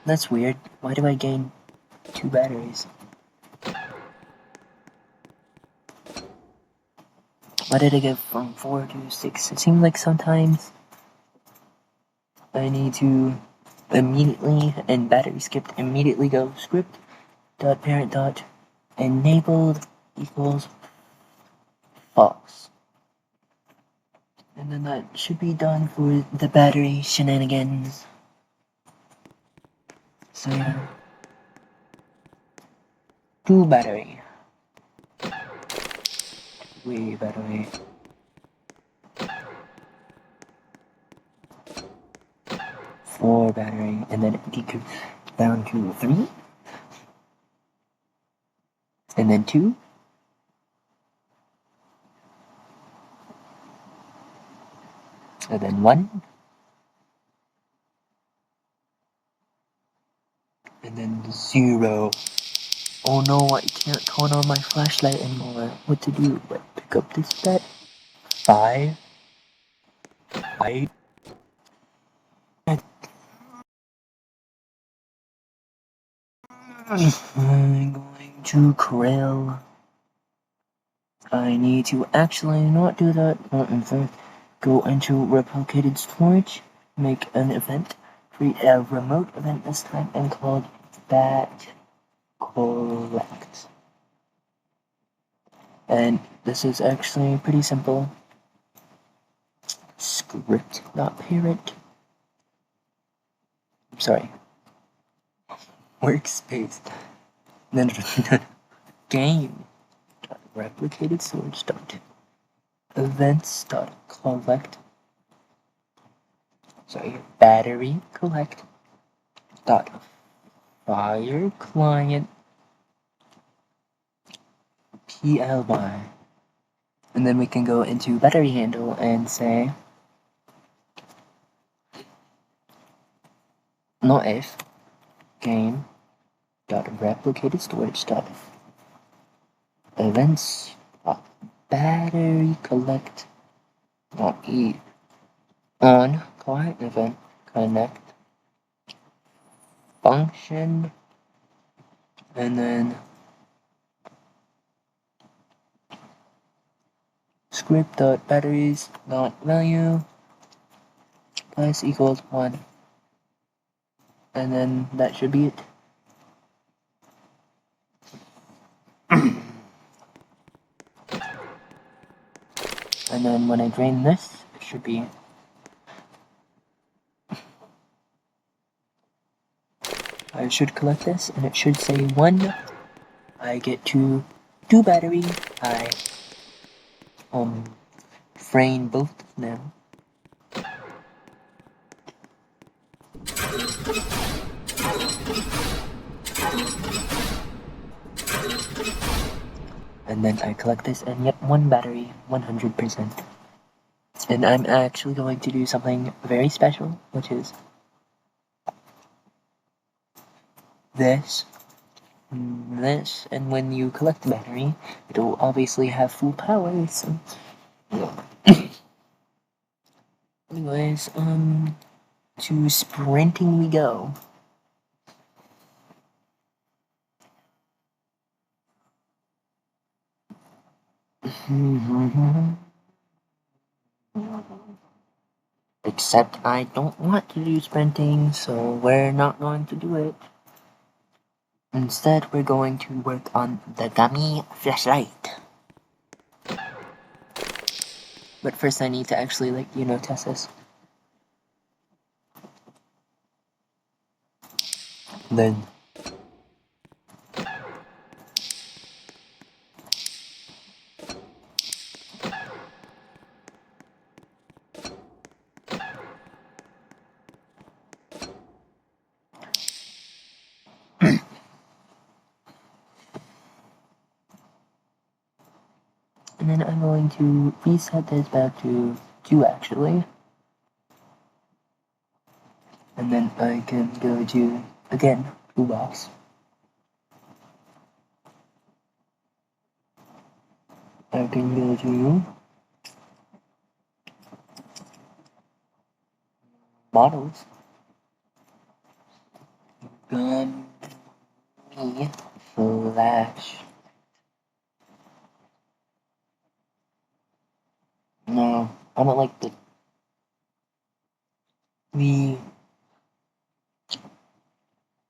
That's weird. Why do I gain 2 batteries? Why did I go from 4 to 6? It seems like sometimes I need to immediately, and battery skipped, immediately go script dot parent dot enabled equals false. And then that should be done for the battery shenanigans. So yeah. 2 battery. Way battery. 4 battery, and then it decrease down to 3. And then 2. And then 1. And then 0. Oh no, I can't turn on my flashlight anymore. What to do? What, pick up this bet? 5. 8. I'm going to Krill. I need to actually not do that. Not in fact. Go into replicated storage. Make an event. Create a remote event this time and called that collect. And this is actually pretty simple. Script, not parent. I'm sorry. Workspace. No. Game. Replicated storage. Events. Collect. Sorry. Battery collect. Fire client. PLY. And then we can go into battery handle and say not if game dot replicated storage dot events battery collect dot e on client event connect function, and then script dot batteries dot value plus equals 1, and then that should be it. And then when I drain this, it should be I should collect this, and it should say 1. I get to 2 battery. I drain both of them. And then I collect this, and yep, 1 battery, 100%. And I'm actually going to do something very special, which is this, and when you collect the battery, it'll obviously have full power, so... Anyways, to sprinting we go. Except I don't want to do sprinting, so we're not going to do it. Instead, we're going to work on the Gummyflaslight. But first I need to actually, test this. Then... And then I'm going to reset this back to 2 actually. And then I can go to, again, toolbox. I can go to models. Gummy Flash. No, I don't like the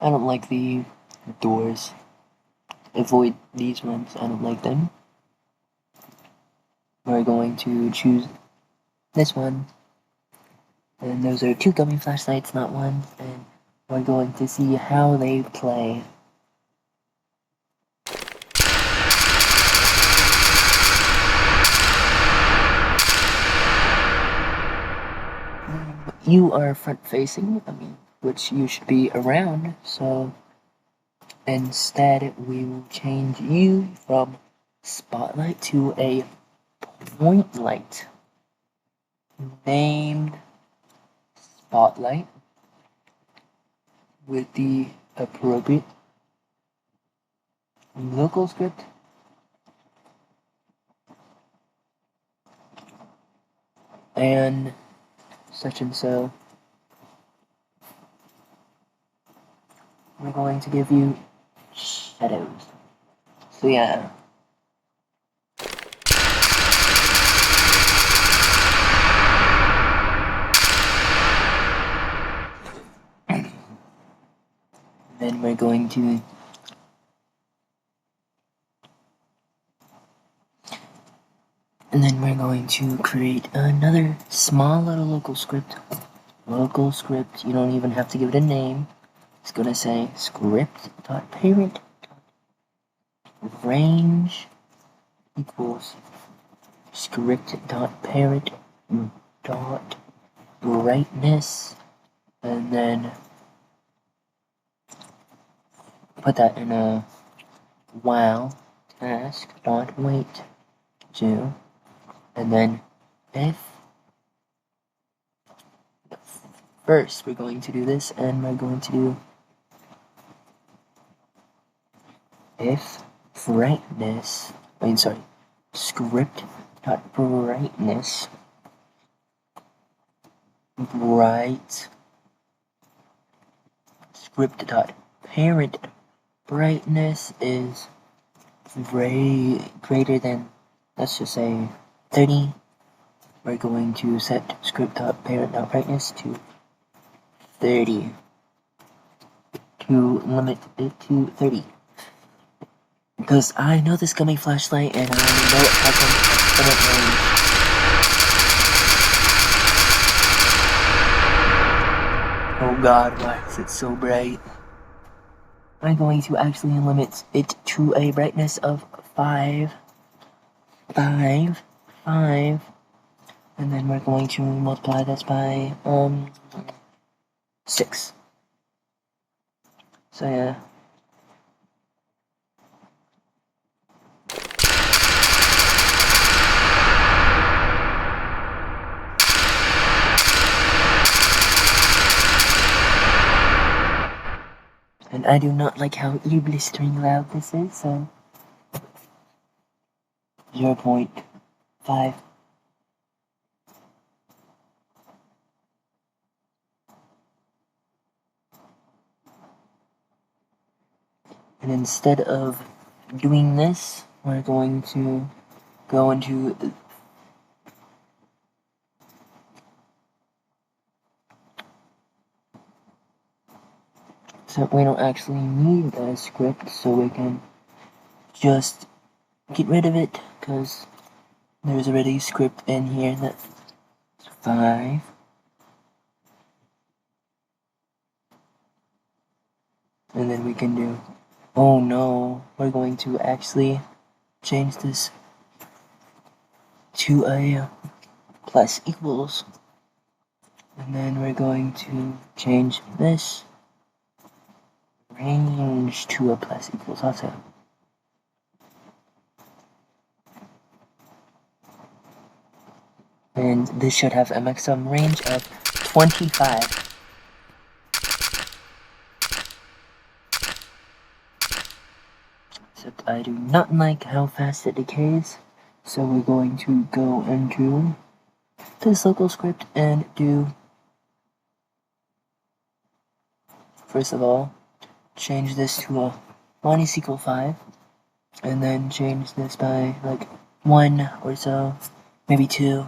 I don't like the doors. Avoid these ones, I don't like them. We're going to choose this one. And those are 2 Gummyflaslights, not 1. And we're going to see how they play. You are front facing, which you should be around, so instead we will change you from spotlight to a point light named spotlight with the appropriate local script and such and so. We're going to give you shadows. So yeah. Then we're going to create another small little local script. Local script, you don't even have to give it a name. It's gonna say script.parent.range equals script.parent.brightness, and then put that in a while ask dot wait to, and then if first we're going to do this, and we're going to do if brightness, script dot brightness, script dot parent brightness is greater than, let's just say 30. We're going to set script dot parent dot brightness to 30 to limit it to 30. Because I know this gummy flashlight and I know it has an infinite range. Oh god, why is it so bright? I'm going to actually limit it to a brightness of 5, and then we're going to multiply this by 6. So yeah. And I do not like how blistering loud this is, so 0.5. And instead of doing this, we're going to go into so we don't actually need a script, so we can just get rid of it, because there's already a script in here that's 5. And then we can do, oh no, we're going to actually change this to a plus equals. And then we're going to change this range to a plus equals also. And this should have a maximum range of 25. Except I do not like how fast it decays, so we're going to go into this local script and do, first of all, change this to a 1 is equal 5, and then change this by like 1 or so, maybe 2.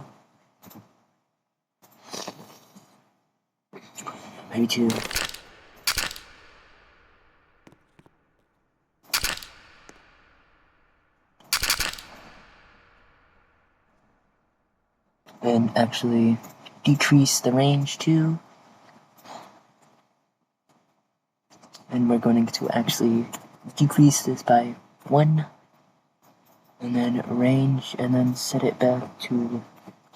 Maybe 2. And actually decrease the range too. And we're going to actually decrease this by 1. And then range, and then set it back to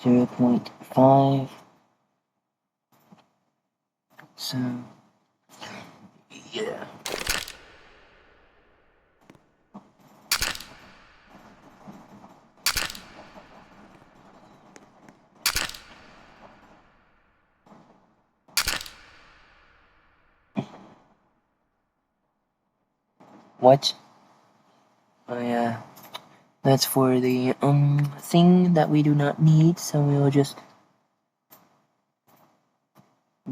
0.5. So, yeah. What? Oh yeah. That's for the thing that we do not need, so we will just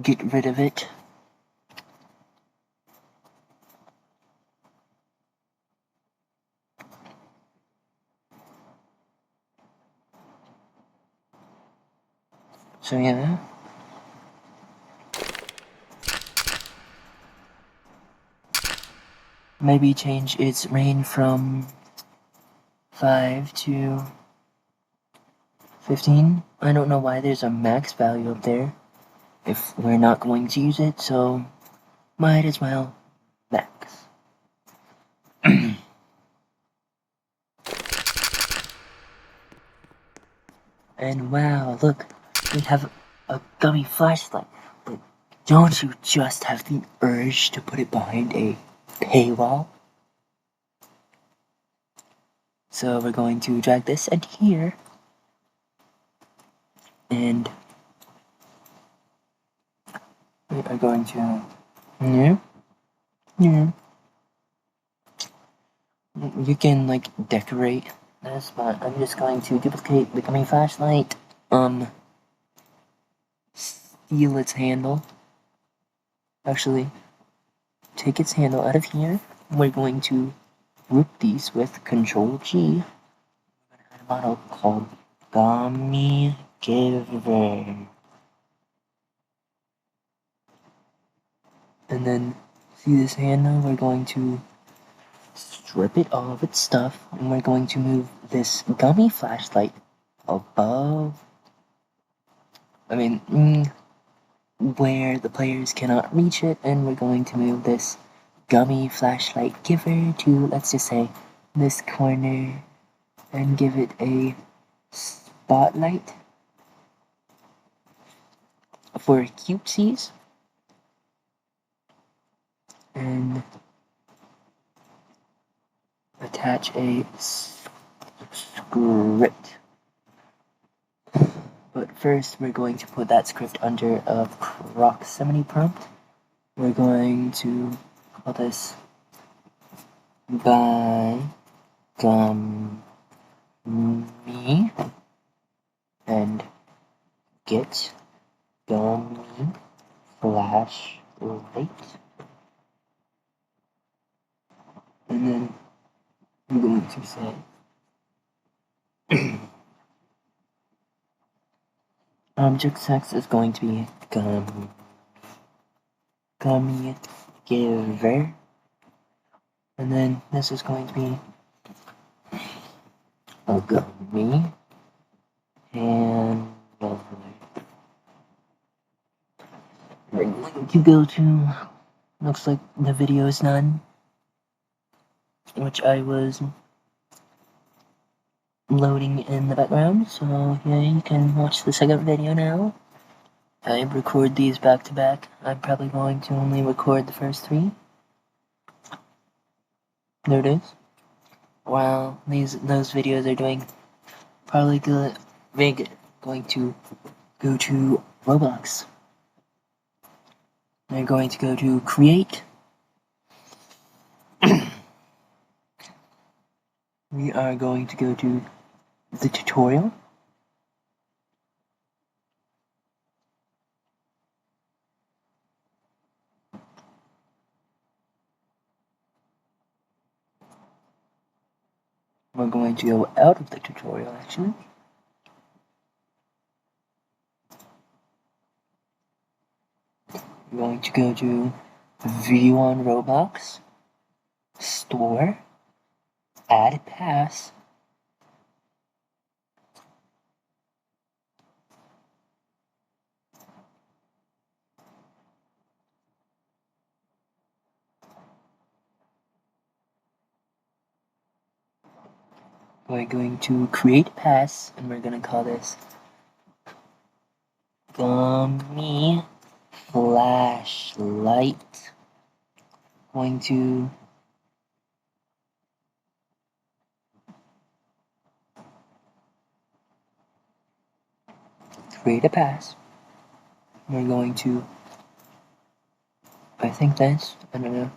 get rid of it. So yeah. Maybe change its range from 5 to 15. I don't know why there's a max value up there if we're not going to use it, so might as well max. And wow, look, we have a gummy flashlight, but don't you just have the urge to put it behind a paywall? So we're going to drag this into here, and we are going to, yeah, yeah. You can like decorate this, but I'm just going to duplicate the Gummy flashlight, steal its handle. Actually, take its handle out of here. We're going to group these with Control G. We're going to add a model called Gummy Giver. And then, see this handle? We're going to strip it of its stuff, and we're going to move this Gummy flashlight above. Where the players cannot reach it, and we're going to move this Gummy flashlight giver to, let's just say, this corner, and give it a spotlight for cutesies, and attach a script. But first, we're going to put that script under a proximity prompt. We're going to call this by Gummy and get Gummy flashlight, and then I'm going to say object sex is going to be Gummy giver, and then this is going to be a Gummy and we're going to go to, looks like the video is done, which I was loading in the background, so yeah, you can watch the second video now. I record these back to back. I'm probably going to only record the first 3. There it is. While those videos are doing probably good, we're going to go to Roblox. We're going to go to create. We are going to go to the tutorial. We're going to go out of the tutorial actually. We're going to go to view on Roblox, store, add pass, we're going to create pass, and we're going to call this Gummy Flashlight. Going to create a pass. We're going to, I think that's, I don't know,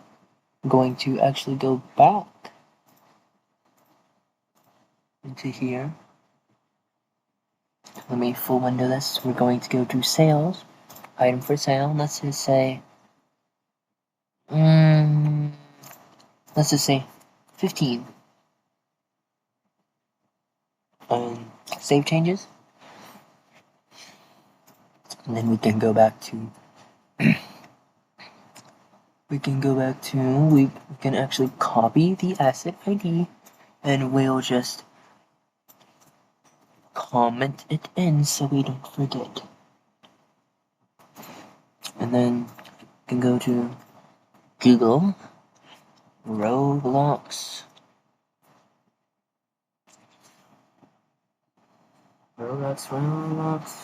going to actually go back into here. Let me full window this. We're going to go to sales, item for sale. Let's just say, let's just say 15. Save changes. And then we can go back to, we can actually copy the asset ID, and we'll just comment it in so we don't forget. And then we can go to Google Roblox. Roblox.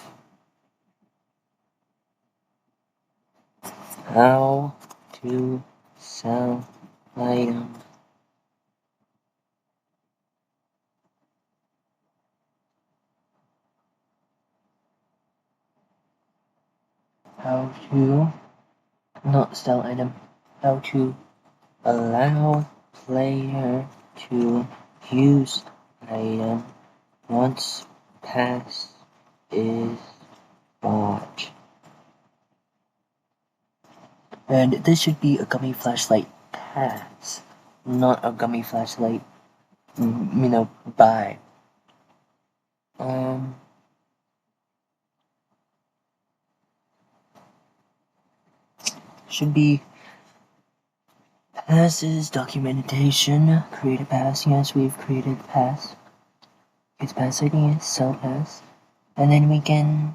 How to sell item. how to not sell item, how to allow player to use item once pass is bought. And this should be a Gummy Flashlight pass, not a Gummy Flashlight, buy. Should be passes, documentation, create a pass. Yes, we've created a pass. Its pass ID is sell pass. And then we can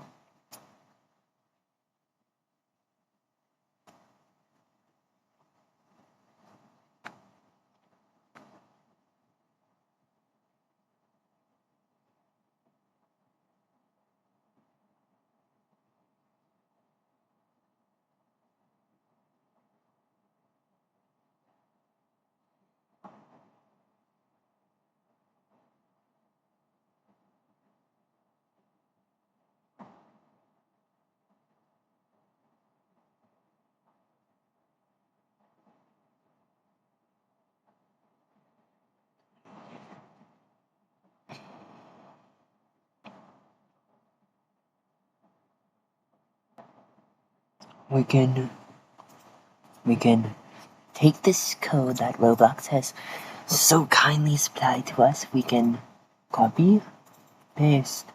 take this code that Roblox has so kindly supplied to us. We can copy, paste.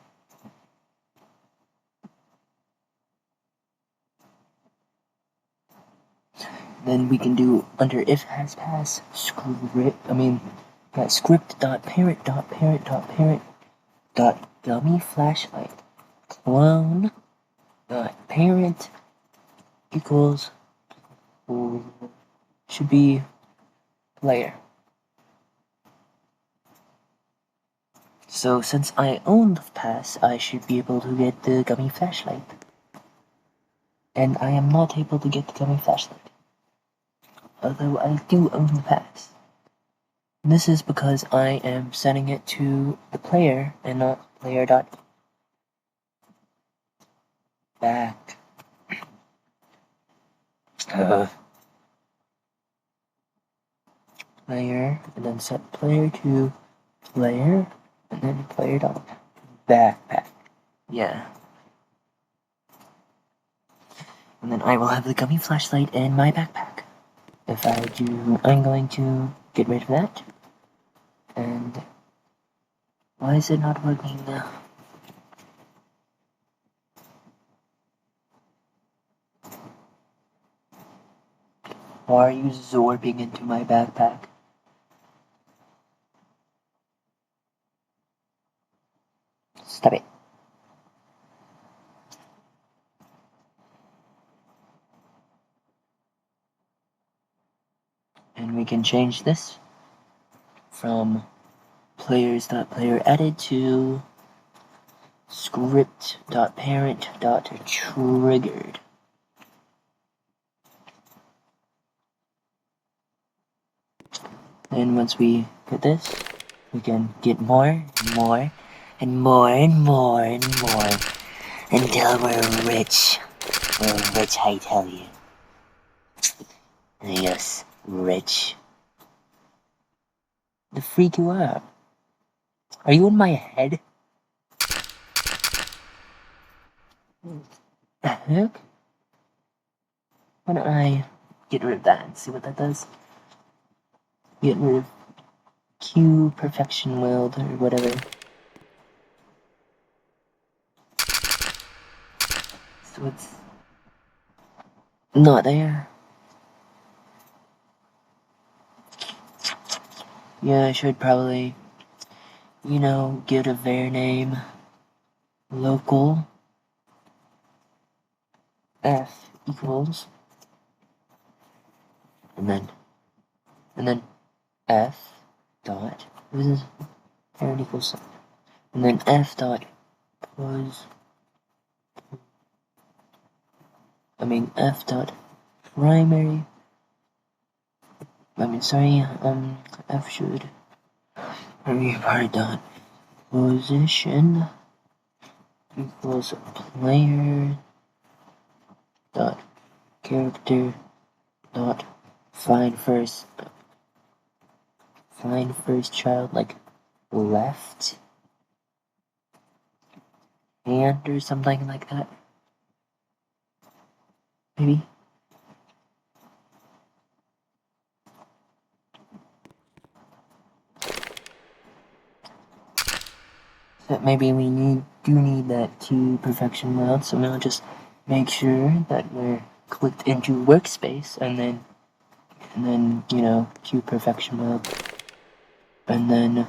Then we can do under if has pass script.parent.parent.parent.gummyflashlight clone parent equals should be player. So since I own the pass, I should be able to get the Gummy Flashlight. And I am not able to get the Gummy Flashlight, although I do own the pass. This is because I am setting it to the player and not player.back. Player, and then set player to player, and then player.backpack. Yeah. And then I will have the Gummy Flashlight in my backpack. If I do, I'm going to get rid of that. And why is it not working now? Why are you zorbing into my backpack? Stop it. And we can change this from players.playerAdded to script.parent.triggered. And once we get this, we can get more and more and more and more and more until we're rich. We're rich, I tell you. Yes, rich. The freak you are. Are you in my head? The heck? Why don't I get rid of that and see what that does? Get rid of Q perfection willed or whatever. So it's not there. Yeah, I should probably, give a var name local f equals and then f dot this is parent equals and then f dot was f dot primary f should primary part dot position equals player dot character dot find first child, like left hand or something like that. Maybe. So maybe we do need that to perfection mode, so now just make sure that we're clicked into workspace and then to perfection mode. And then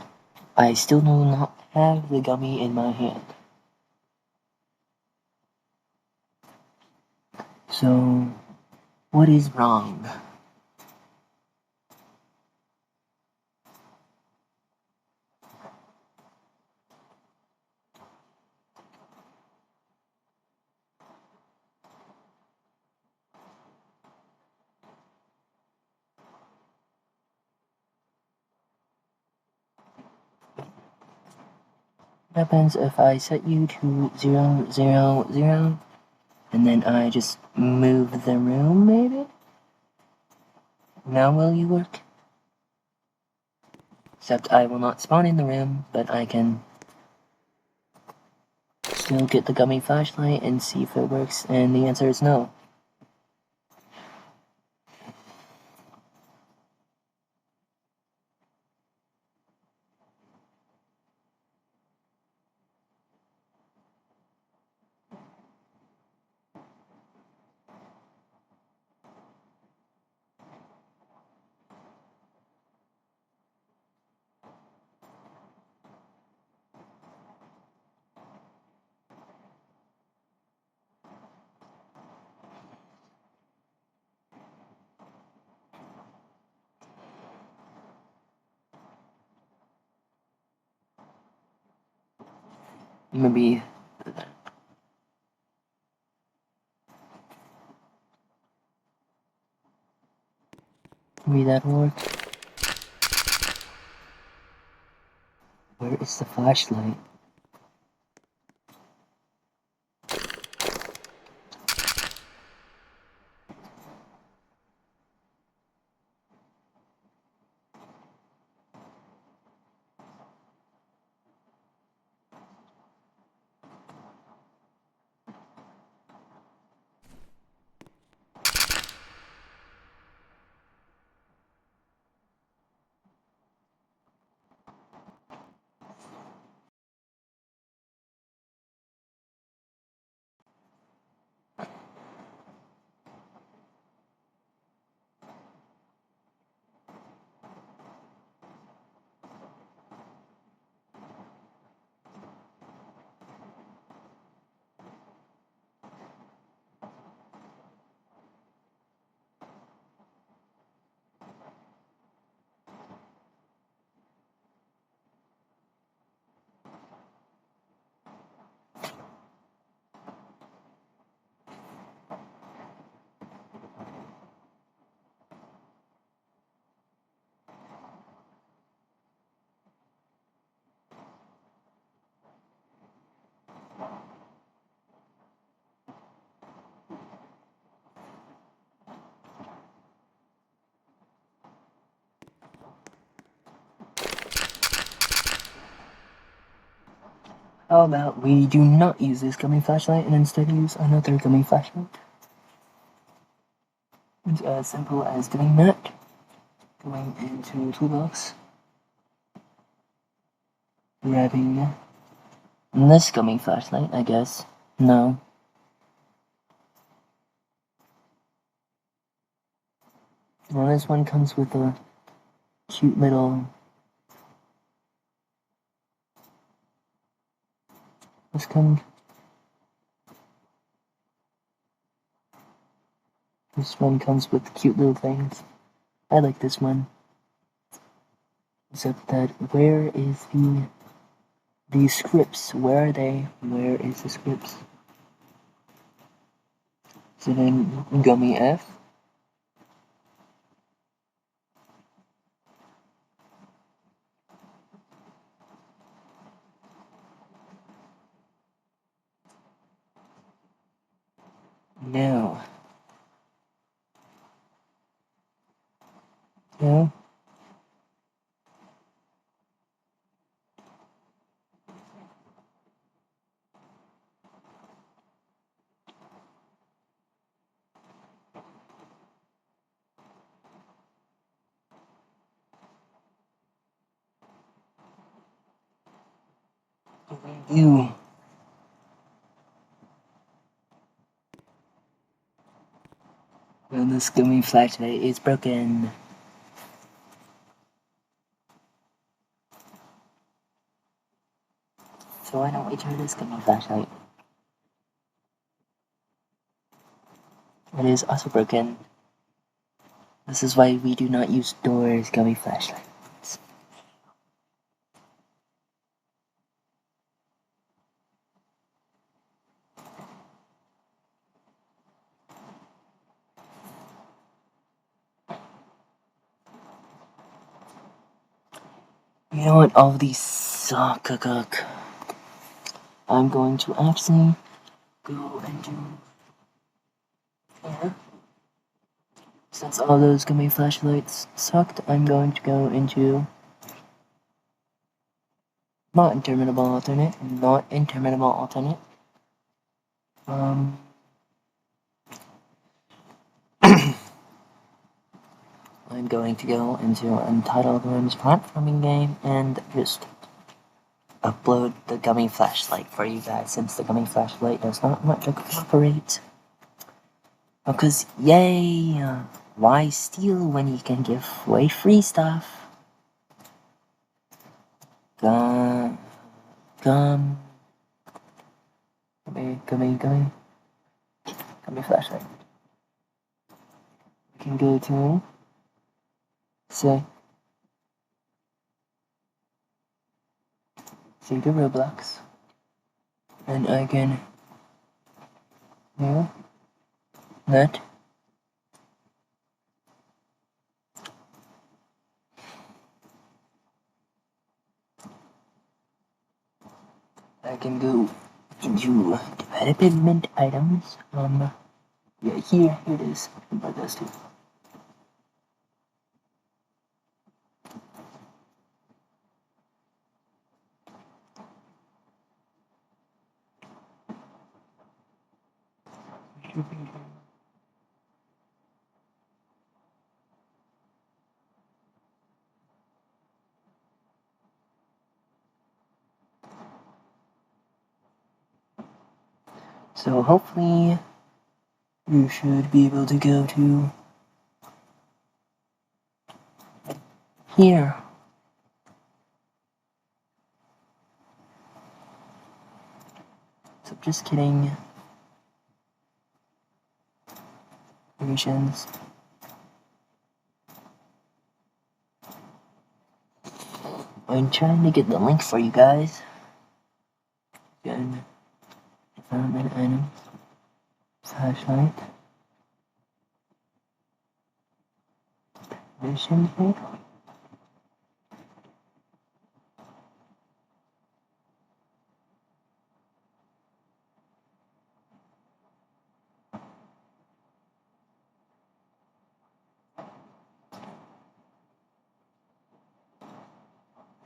I still do not have the gummy in my hand. So what is wrong? What happens if I set you to 0, 0, 0, and then I just move the room, maybe? Now will you work? Except I will not spawn in the room, but I can still get the gummy flashlight and see if it works, and the answer is no. Maybe that'll work. Where is the flashlight? How about we do not use this gummy flashlight and instead use another gummy flashlight? It's as simple as doing that. Going into toolbox, grabbing this gummy flashlight, I guess. No. Well, this one comes with a cute little... This one comes with cute little things. I like this one. Except that, where is the scripts? Where are they? Where is the scripts? Is it in Gummy F? No. Yeah. Review. Well, this Gummy flashlight is broken. So why don't we try this Gummy flashlight? It is also broken. This is why we do not use doors Gummy flashlights. You know what? All of these suck. I'm going to actually go into here. Since all those Gummy flashlights sucked, I'm going to go into not interminable alternate. I'm going to go into Untitled Rooms platforming game and just upload the Gummy flashlight for you guys, since the Gummy flashlight does not want to cooperate. Because, yay! Why steal when you can give away free stuff? Gummy flashlight. We can go to, say to Roblox, and I can do that. I can go into development items. Yeah, here it is. About those two. So hopefully you should be able to go to here. So just kidding. Missions. I'm trying to get the link for you guys. Again, development items, flashlight, mission here.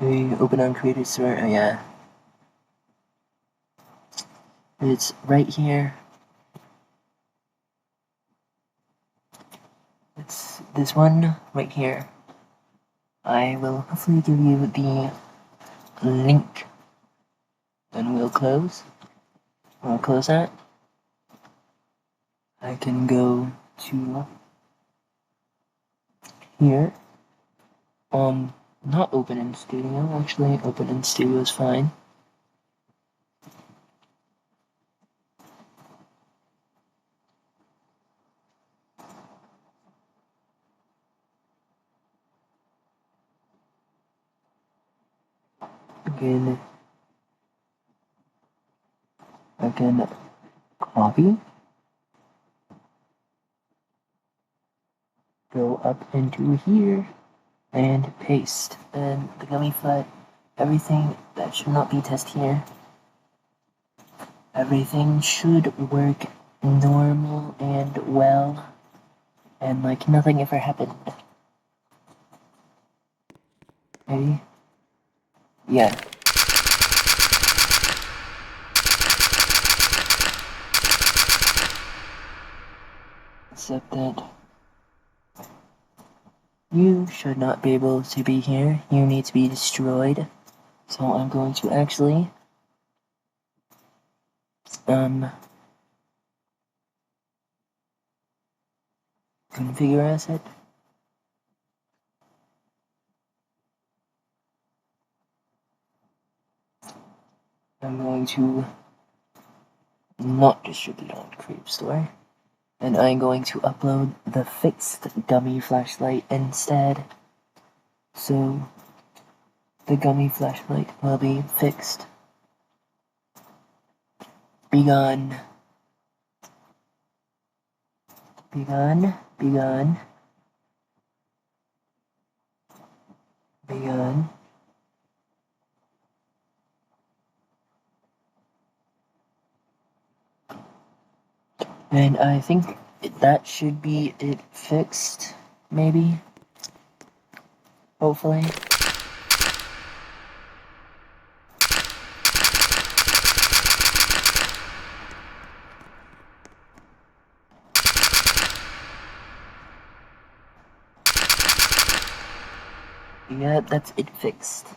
We open on creator server. Oh yeah, it's right here. It's this one right here. I will hopefully give you the link. Then we'll close. I'll close that. I can go to here. Not open in studio. Actually, open in studio is fine. Again, I can copy, go up into here, and paste. And the gummy flat, everything that should not be tested here. Everything should work normal and well, and like nothing ever happened. Maybe? Yeah. Except that you should not be able to be here. You need to be destroyed. So I'm going to actually, configure asset. I'm going to not distribute on Creep Store. And I'm going to upload the fixed Gummy flashlight instead. So the Gummy flashlight will be fixed. Be gone. Be gone. Be gone. Be gone. And I think that should be it fixed, maybe. Hopefully. Yeah, that's it fixed.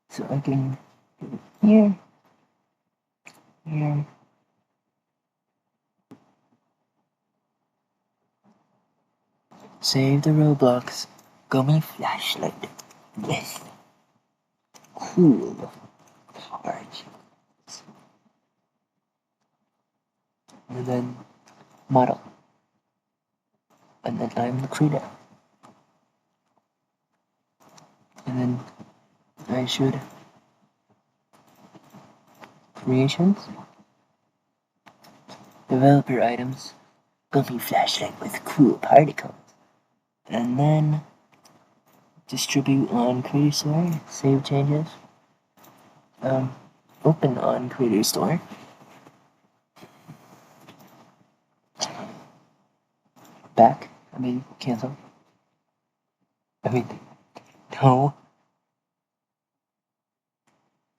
So I can do it here, here. Save the Roblox Gummy flashlight. Yes. Cool. Charge. And then model. And then I'm the creator. And then I should creations, developer items, Gummy flashlight with cool particles. And then distribute on Creator Store, save changes, open on Creator Store, back, cancel, no,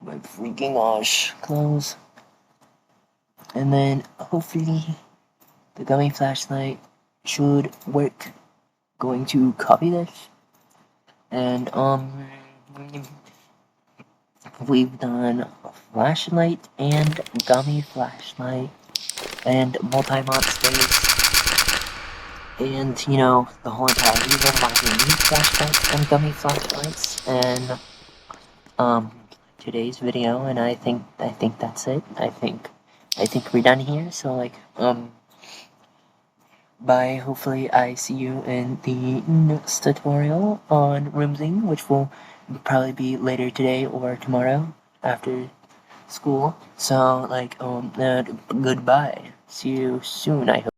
my freaking gosh, close, and then hopefully the Gummy flashlight should work. Going to copy this, and we've done flashlight and Gummy flashlight and Multimonsters. And, you know, the whole entire reason why we need flashlights and Gummy flashlights, and, today's video, and I think that's it. I think we're done here, so, like, bye. Hopefully I see you in the next tutorial on Roomsgame, which will probably be later today or tomorrow after school. So, like, goodbye. See you soon, I hope.